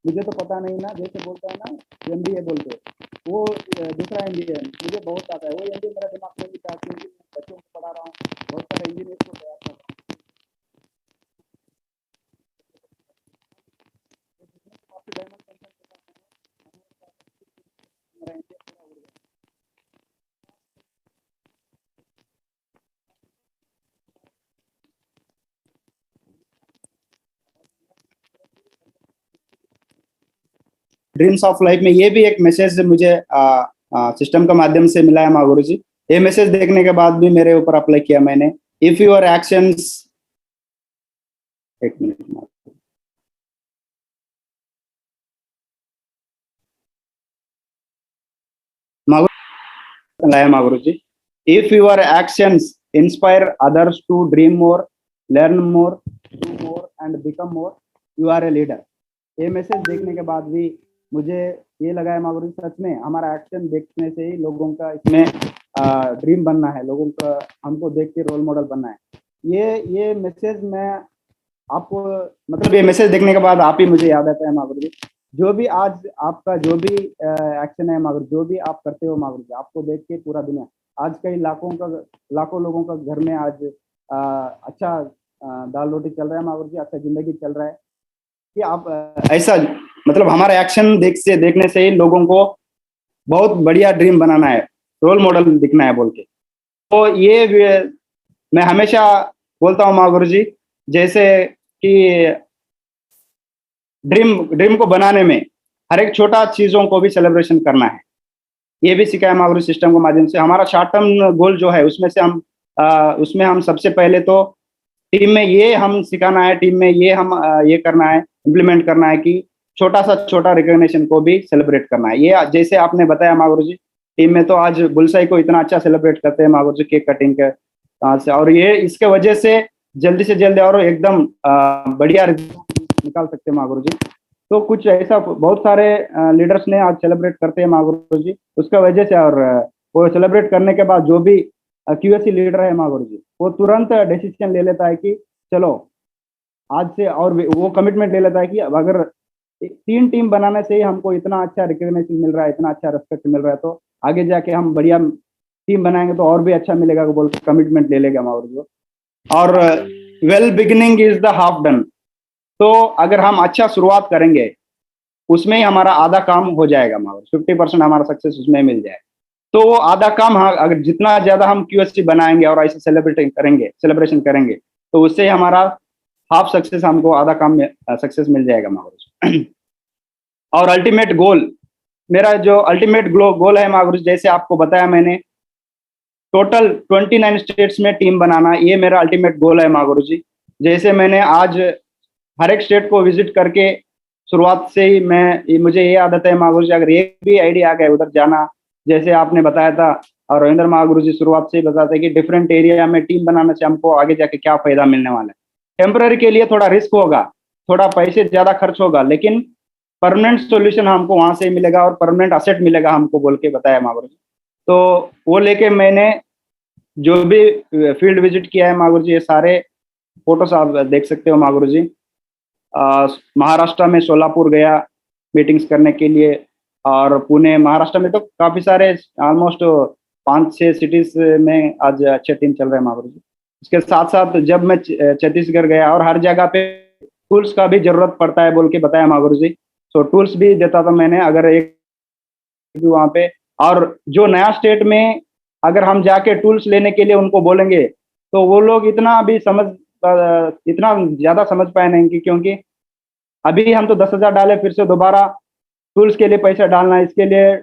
मुझे तो पता नहीं ना, जैसे बोलता है ना एमबीए बोलते, वो दूसरा एमबीए मुझे बहुत आता है, वो एमबीए मेरा दिमाग में नहीं था, क्योंकि बच्चों को पढ़ा रहा हूँ, बहुत सारे इंजीनियर को तैयार कर रहा हूँ। ड्रीम्स ऑफ लाइफ में ये भी एक मैसेज मुझे सिस्टम के माध्यम से मिला है माँ गुरु जी। ये मैसेज देखने के बाद भी मेरे ऊपर अप्लाई किया मैंने। इफ योर एक्शंस, एक मिनट लाया Mahaguru ji. If your actions inspire others to dream more, learn more, do more and become more, you are a leader. ये मैसेज देखने के बाद भी मुझे ये लगा है माँ गुरु जी, सच में हमारा एक्शन देखने से ही लोगों का इसमें ड्रीम बनना है, लोगों का हमको देख के रोल मॉडल बनना है। ये मैसेज मैं आपको, मतलब ये मैसेज देखने के बाद आप ही मुझे याद आता है माँ गुरु जी। जो भी आज आपका जो भी एक्शन है माँ गुरु, जो भी आप करते हो माँ गुरु जी, आपको देख के पूरा दुनिया, आज कई लाखों लोगों का घर में आज अच्छा दाल रोटी चल रहा है माँ गुरु जी, अच्छा जिंदगी चल रहा है कि आप ऐसा, मतलब हमारा एक्शन देखने से ही लोगों को बहुत बढ़िया ड्रीम बनाना है, रोल मॉडल दिखना है बोल के। तो ये मैं हमेशा बोलता हूँ माँ गुरु जी, जैसे कि ड्रीम को बनाने में हर एक छोटा चीजों को भी सेलिब्रेशन करना है। ये भी सिखाया माँ गुरु सिस्टम के माध्यम से। हमारा शॉर्ट टर्म गोल जो है उसमें हम सबसे पहले तो टीम में ये हम सिखाना है, टीम में ये हम ये करना है, इम्प्लीमेंट करना है कि छोटा सा छोटा रिकॉग्निशन को भी सेलिब्रेट करना है। ये जैसे आपने बताया माँ गुरु जी, टीम में तो आज बुलसाई को इतना अच्छा सेलिब्रेट करते हैं माँ गुरु जी, केक कटिंग के से, और ये इसके वजह से जल्दी से जल्दी और एकदम बढ़िया रिजल्ट निकाल सकते हैं माँ गुरु जी। तो कुछ ऐसा बहुत सारे लीडर्स ने आज सेलिब्रेट करते हैं माँ गुरु जी उसका वजह से। और वो सेलिब्रेट करने के बाद जो भी क्यूएससी लीडर है माँ गुरु जी, वो तुरंत डिसीजन ले लेता है कि चलो आज से, और वो कमिटमेंट ले लेता है कि अगर 3 टीम बनाने से ही हमको इतना अच्छा रिकॉग्निशन मिल रहा है, इतना अच्छा रिस्पेक्ट मिल रहा है, तो आगे जाके हम बढ़िया टीम बनाएंगे तो और भी अच्छा मिलेगा बोल के कमिटमेंट ले लेगा माँ गुरु जी। और well beginning is the half done. तो अगर हम अच्छा शुरुआत करेंगे उसमें ही हमारा आधा काम हो जाएगा माँ गुरु, 50% हमारा सक्सेस उसमें मिल जाए। तो वो आधा काम, हाँ, अगर जितना ज्यादा हम क्यूएससी बनाएंगे और ऐसे सेलिब्रेशन करेंगे तो उससे हमारा हाफ सक्सेस, हमको आधा काम में सक्सेस मिल जाएगा माँ गुरु। और अल्टीमेट गोल, मेरा जो अल्टीमेट गोल है माँ गुरु, जैसे आपको बताया मैंने, टोटल 29 स्टेट्स में टीम बनाना, ये मेरा अल्टीमेट गोल है माँ गुरु जी। जैसे मैंने आज हर एक स्टेट को विजिट करके शुरुआत से ही मुझे ये आदत है माँ गुरु जी, अगर एक भी आइडिया आ गया उधर जाना, जैसे आपने बताया था और रविंद्र महागुरु जी शुरुआत से ही बताते हैं कि डिफरेंट एरिया में टीम बनाने से हमको आगे जाके क्या फायदा मिलने वाला है। टेम्पररी के लिए थोड़ा रिस्क होगा, थोड़ा पैसे ज्यादा खर्च होगा, लेकिन परमानेंट सॉल्यूशन हमको वहां से मिलेगा और परमानेंट असेट मिलेगा हमको बोल के बताया महागुरु जी। तो वो लेके मैंने जो भी फील्ड विजिट किया है महागुरु जी, ये सारे फोटोस आप देख सकते हो महागुरु जी। महाराष्ट्र में सोलापुर गया मीटिंग्स करने के लिए, और पुणे, महाराष्ट्र में तो काफी सारे ऑलमोस्ट 5-6 सिटीज में आज अच्छे टीम चल रहे हैं महागुरु जी। इसके साथ साथ जब मैं छत्तीसगढ़ गया, और हर जगह पे टूल्स का भी जरूरत पड़ता है बोल के बताया महागुरु जी। तो टूल्स भी देता था मैंने, अगर एक भी वहाँ पे। और जो नया स्टेट में अगर हम जाके टूल्स लेने के लिए उनको बोलेंगे, तो वो लोग इतना भी इतना ज्यादा समझ पाए नहीं क्योंकि अभी हम तो 10,000 डाले, फिर से दोबारा टूल्स के लिए पैसा डालना, इसके लिए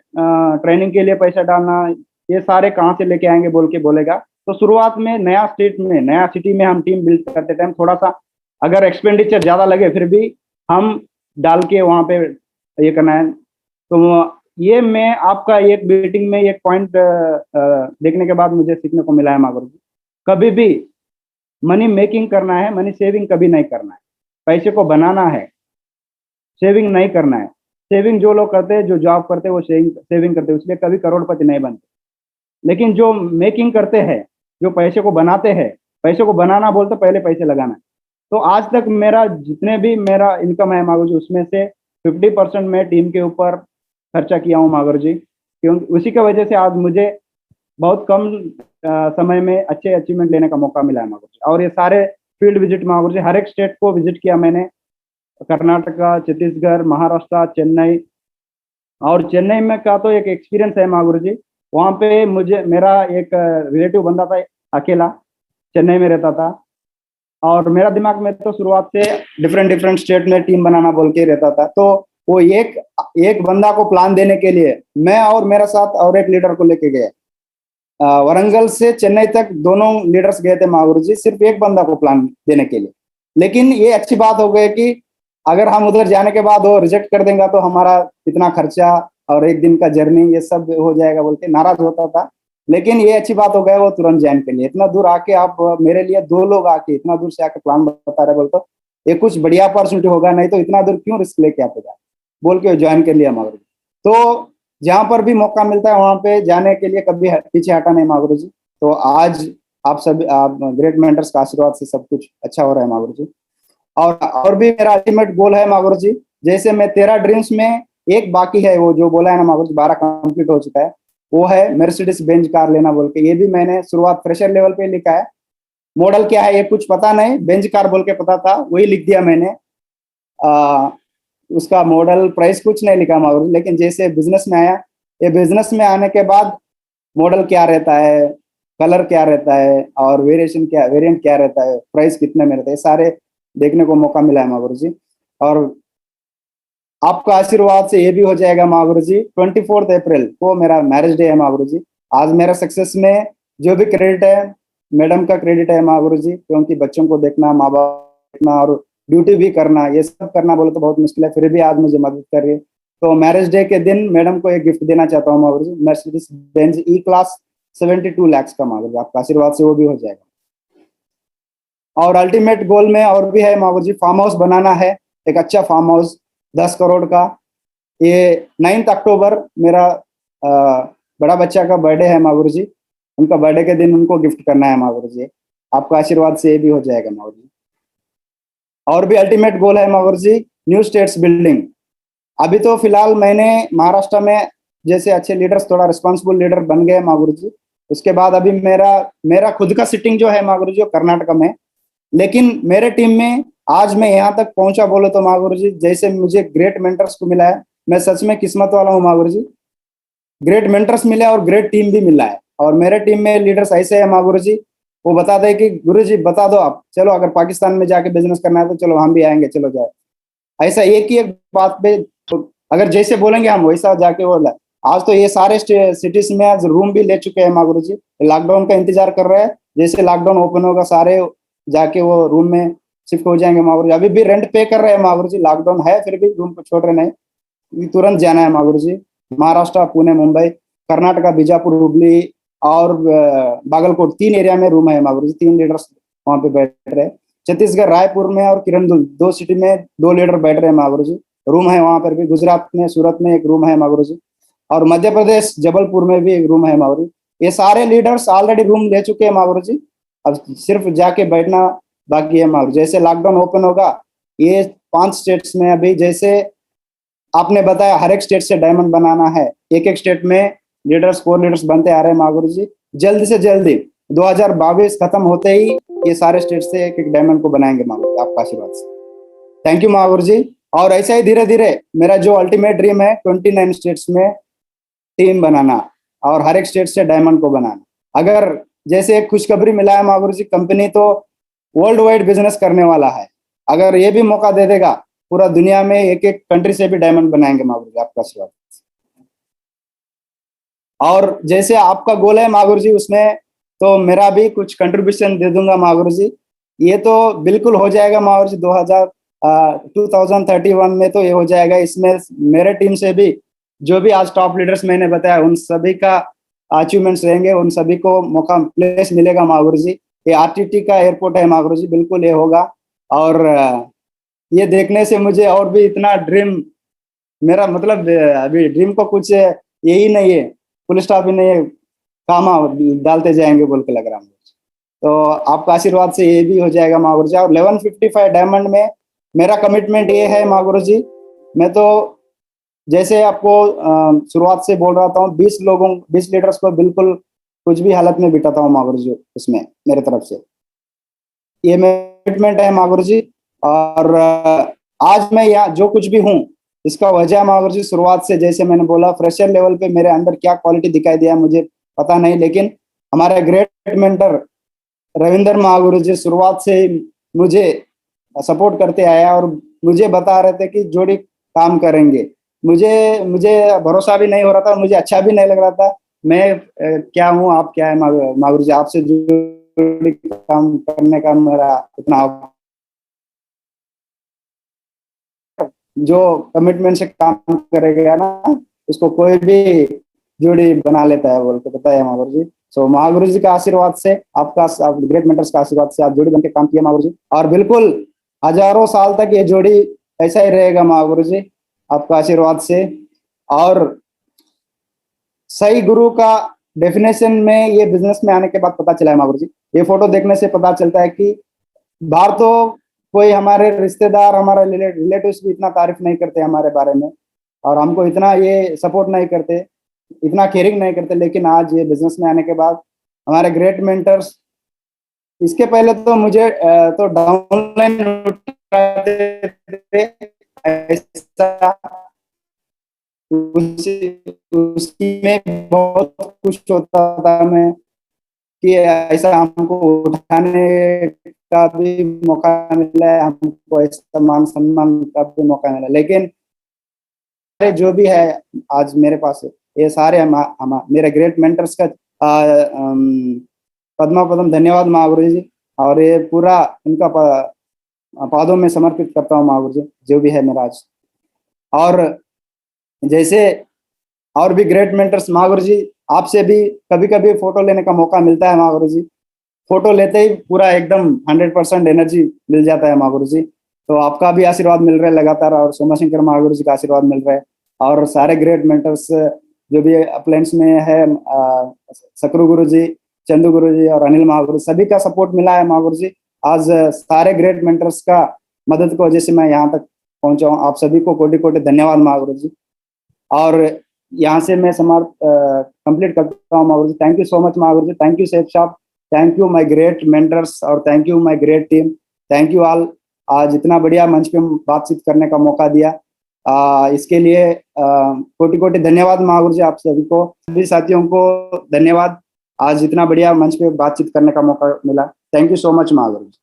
ट्रेनिंग के लिए पैसा डालना, ये सारे कहाँ से लेके आएंगे बोल के बोलेगा। तो शुरुआत में नया स्टेट में, नया सिटी में हम टीम बिल्ड करते टाइम थोड़ा सा अगर एक्सपेंडिचर ज्यादा लगे, फिर भी हम डाल के वहाँ पे ये करना है। तो ये मैं आपका एक मीटिंग में एक पॉइंट देखने के बाद मुझे सीखने को मिला है महागुरु जी, कभी भी मनी मेकिंग करना है, मनी सेविंग कभी नहीं करना है। पैसे को बनाना है, सेविंग नहीं करना है। सेविंग जो लोग करते हैं, जो जॉब करते हैं, वो सेविंग करते हैं, इसलिए कभी करोड़पति नहीं बनते। लेकिन जो मेकिंग करते हैं, जो पैसे को बनाते हैं, पैसे को बनाना बोलते पहले पैसे लगाना है। तो आज तक मेरा जितने भी मेरा इनकम है महागुरु जी, उसमें से 50% मैं टीम के ऊपर खर्चा किया हूँ महागुरु जी, क्योंकि उसी की वजह से आज मुझे बहुत कम समय में अच्छे अचीवमेंट लेने का मौका मिला है महागुरु जी। और ये सारे फील्ड विजिट महागुरु जी, हर एक स्टेट को विजिट किया मैंने, कर्नाटका, छत्तीसगढ़, महाराष्ट्र, चेन्नई। और चेन्नई में का तो एक एक्सपीरियंस है महागुरु जी। वहाँ पे मुझे मेरा एक रिलेटिव बंदा था, अकेला चेन्नई में रहता था, और मेरा दिमाग में तो शुरुआत से डिफरेंट स्टेट में टीम बनाना बोल के रहता था। तो वो एक बंदा को प्लान देने के लिए मैं और मेरा साथ और एक लीडर को लेके गए, वरंगल से चेन्नई तक दोनों लीडर्स गए थे महागुरु जी, सिर्फ एक बंदा को प्लान देने के लिए। लेकिन ये अच्छी बात हो गई कि अगर हम उधर जाने के बाद वो रिजेक्ट कर देंगे तो हमारा इतना खर्चा और एक दिन का जर्नी ये सब हो जाएगा बोल के नाराज होता था। लेकिन ये अच्छी बात हो गया, वो तुरंत ज्वाइन के लिए, इतना दूर आके आप मेरे लिए 2 लोग आके इतना दूर से आके प्लान बता रहे बोल, तो ये कुछ बढ़िया अपॉर्चुनिटी होगा, नहीं तो इतना दूर क्यों रिस्क लेके आते जाए बोल के ज्वाइन कर लिया महागुरु जी। तो जहाँ पर भी मौका मिलता है वहां पे जाने के लिए कभी पीछे हटा नहीं महागुरु जी। तो आज आप ग्रेट मेंटर्स का आशीर्वाद से सब कुछ अच्छा हो रहा है महागुरु जी। और भी मेरा अल्टीमेट गोल है महागुरु जी, जैसे मैं 13 ड्रीम्स में एक बाकी है, वो जो बोला है ना महागुरु जी, 12 कंप्लीट हो चुका है, वो है मर्सिडीज बेंज कार लेना बोल के। ये भी मैंने शुरुआत फ्रेशर लेवल पे लिखा है। मॉडल क्या है ये कुछ पता नहीं, बेंज कार बोल के पता था, वही लिख दिया मैंने। उसका मॉडल प्राइस कुछ नहीं लिखा महागुरु, लेकिन जैसे बिजनेस में आया, ये बिजनेस में आने के बाद मॉडल क्या रहता है, कलर क्या रहता है, और वेरिएंट क्या रहता है, प्राइस कितने में रहता है, सारे देखने को मौका मिला है महागुरु जी। और आपका आशीर्वाद से ये भी हो जाएगा महागुरु जी, 24 अप्रैल को मेरा मैरिज डे है महागुरु जी। आज मेरा सक्सेस में जो भी क्रेडिट है मैडम का क्रेडिट है महागुरु जी, क्योंकि बच्चों को देखना, माँ बाप देखना और ड्यूटी भी करना, ये सब करना बोले तो बहुत मुश्किल है, फिर भी आज मुझे मदद कर रही है। तो मैरिज डे के दिन मैडम को एक गिफ्ट देना चाहता हूँ Mahaguru ji, Mercedes Benz E class 72 lakh का महागुरु जी, आपका आशीर्वाद से वो भी हो जाएगा। और अल्टीमेट गोल में और भी है महागुरु जी, फार्म हाउस बनाना है, एक अच्छा फार्म हाउस 10 करोड़ का। ये 9 अक्टूबर मेरा बड़ा बच्चा का बर्थडे है महागुरु जी, उनका बर्थडे के दिन उनको गिफ्ट करना है महागुरु जी, आपका आशीर्वाद से ये भी हो जाएगा महागुरु जी। और भी अल्टीमेट गोल है महागुरु जी, न्यू स्टेट्स बिल्डिंग। अभी तो फिलहाल मैंने महाराष्ट्र में जैसे अच्छे लीडर्स, थोड़ा रिस्पॉन्सिबल लीडर बन गए महागुरु जी। उसके बाद अभी मेरा खुद का सिटिंग जो है महागुरु जी कर्नाटक में, लेकिन मेरे टीम में आज मैं यहाँ तक पहुंचा बोले तो महागुरु जी, जैसे मुझे ग्रेट मेंटर्स को मिला है, मैं सच में किस्मत वाला हूँ महागुरु जी। ग्रेट मेंटर्स मिले और ग्रेट टीम भी मिला है, और मेरे टीम में लीडर्स ऐसे है महागुरु जी, वो बता दे कि गुरु जी बता दो आप, चलो अगर पाकिस्तान में जाके बिजनेस करना है तो चलो हम भी आएंगे, चलो जाए। ऐसा एक ही एक बात पे तो अगर जैसे बोलेंगे हम वैसा जाके बोला। आज तो ये सारे सिटीज में आज रूम भी ले चुके हैं महागुरु जी, लॉकडाउन का इंतजार कर रहे हैं, जैसे लॉकडाउन ओपन होगा सारे जाके वो रूम में शिफ्ट हो जाएंगे महागुरु जी। अभी भी रेंट पे कर रहे हैं महागुरु जी, लॉकडाउन है फिर भी रूम को छोड़ रहे नहीं, तुरंत जाना है महागुरु जी। महाराष्ट्र, पुणे, मुंबई, कर्नाटका, बीजापुर, हुबली और बागलकोट 3 एरिया में रूम है महागुरु जी, 3 लीडर्स वहां पे बैठ रहे। छत्तीसगढ़ रायपुर में और किरण दो सिटी में 2 लीडर बैठ रहे हैं महागुरु जी। रूम है वहां पर भी, गुजरात में सूरत में एक रूम है महागुरु जी, और मध्य प्रदेश जबलपुर में भी एक रूम है महागुरु जी। ये सारे लीडर्स ऑलरेडी रूम ले चुके हैं महागुरु जी, अब सिर्फ जाके बैठना बाकी है महागुरु। जैसे लॉकडाउन ओपन होगा, ये 5 स्टेट्स में अभी जैसे आपने बताया हर एक स्टेट से डायमंड बनाना है, एक एक स्टेट में लीडर्स, कोर लीडर्स बनते आ रहे हैं महागुरु जी। जल्दी से जल्दी 2022 खत्म होते ही ये सारे स्टेट से एक एक डायमंड को बनाएंगे महागुरु जी, आपका आशीर्वाद से। थैंक यू महागुरु जी। और ऐसा ही धीरे धीरे मेरा जो अल्टीमेट ड्रीम है 29 स्टेट्स में टीम बनाना और हर एक स्टेट से डायमंड को बनाना। अगर जैसे एक खुशखबरी मिला है महागुरु जी, कंपनी तो वर्ल्ड वाइड बिजनेस करने वाला है, अगर ये भी मौका दे देगा पूरा दुनिया में एक एक कंट्री से भी डायमंड बनाएंगे महागुरु जी, आपका आशीर्वाद। और जैसे आपका गोल है महागुरु जी, उसमें तो मेरा भी कुछ कंट्रीब्यूशन दे दूंगा महागुरु जी। ये तो बिल्कुल हो जाएगा महागुरु जी, 2031 में तो ये हो जाएगा। इसमें मेरे टीम से भी जो भी आज टॉप लीडर्स मैंने बताया उन सभी का अचीवमेंट्स रहेंगे, उन सभी को मौका प्लेस मिलेगा महागुरु जी। ये आरटीटी का एयरपोर्ट है महागुरु जी, बिल्कुल ये होगा। और ये देखने से मुझे और भी इतना ड्रीम, मेरा मतलब अभी ड्रीम को कुछ यही नहीं है, फुल स्टॉप ही नहीं है, काम डालते जाएंगे बोल के लग रहा है। तो आपका आशीर्वाद से ये भी हो जाएगा महागुरु जी। और 1155 डायमंड में मेरा कमिटमेंट ये है महागुरु जी, मैं तो जैसे आपको शुरुआत से बोल रहा था, 20 लीडर्स को बिल्कुल कुछ भी हालत में बिठाता हूँ महागुरु जी, उसमें मेरे तरफ से ये कमिटमेंट है महागुरु जी। और आज मैं यहाँ जो कुछ भी हूँ इसका वजह महागुरु जी, शुरुआत से जैसे मैंने बोला फ्रेशर लेवल पे मेरे अंदर क्या क्वालिटी दिखाई दिया मुझे पता नहीं, लेकिन हमारे ग्रेट मेंटर रविंदर महागुरु जी शुरुआत से मुझे सपोर्ट करते आया और मुझे बता रहे थे कि जोड़ी काम करेंगे। मुझे भरोसा भी नहीं हो रहा था, मुझे अच्छा भी नहीं लग रहा था। मैं क्या हूँ, आप क्या है महागुरु जी, आपसे जोड़ी काम करने का मेरा इतना जो कमिटमेंट से काम करेगा ना उसको कोई भी जोड़ी बना लेता है बोल के पता है महागुरु जी। सो महागुरु जी का आशीर्वाद से, आप ग्रेट मेंटर्स का आशीर्वाद से आप जोड़ी बनके काम किया महागुरु जी, और बिल्कुल हजारों साल तक ये जोड़ी ऐसा ही रहेगा महागुरु जी, आपका आशीर्वाद से। और सही गुरु का डेफिनेशन में ये बिजनेस में आने के बाद पता चला है महागुरु जी, ये फोटो देखने से पता चलता है कि बाहर तो कोई हमारे रिश्तेदार, हमारे रिलेटिव्स भी इतना तारीफ नहीं करते हमारे बारे में और हमको इतना ये सपोर्ट नहीं करते, इतना केयरिंग नहीं करते, लेकिन आज ये बिजनेस में आने के बाद हमारे ग्रेट मेंटर्स, इसके पहले तो मुझे तो डाउनलाइन ऐसा उसमें बहुत खुश होता था मैं कि ऐसा हमको उठाने का भी मौका मिला है, हमको ऐसा मान सम्मान का भी मौका मिला। लेकिन जो भी है आज मेरे पास ये सारे मेरे ग्रेट मेंटर्स का पद्मा पद्म धन्यवाद महागुरु जी, और ये पूरा उनका पादों में समर्पित करता हूँ महागुरु जी, जो भी है मेरा आज। और जैसे और भी ग्रेट मेंटर्स महागुरु जी, आपसे भी कभी कभी फोटो लेने का मौका मिलता है महागुरु जी, फोटो लेते ही पूरा एकदम 100% एनर्जी मिल जाता है महागुरु जी। तो आपका भी आशीर्वाद मिल रहा है लगातार, और सोमा शंकर महागुरु जी का आशीर्वाद मिल रहा है, और सारे ग्रेट मेंटर्स जो भी अपलाइंस में है, सकरू गुरु जी, चंदू गुरु जी और अनिल महागुरु, सभी का सपोर्ट मिला है महागुरु जी। आज सारे ग्रेट मेंटर्स का मदद को वजह से मैं यहाँ तक पहुंचा हूँ। आप सभी को कोटि कोटि धन्यवाद महागुरु जी। और यहाँ से मैं कंप्लीट करता हूँ Mahaguru ji. Thank you so much Mahaguru ji, thank you Safe Shop, thank you my great mentors, और thank you my great team, thank you all. आज इतना बढ़िया मंच पे बातचीत करने का मौका दिया, इसके लिए कोटि कोटि धन्यवाद महागुरु जी। आप सभी को, सभी साथियों को धन्यवाद, आज इतना बढ़िया मंच पे बातचीत करने का मौका मिला। Thank you so much Mahaguru ji.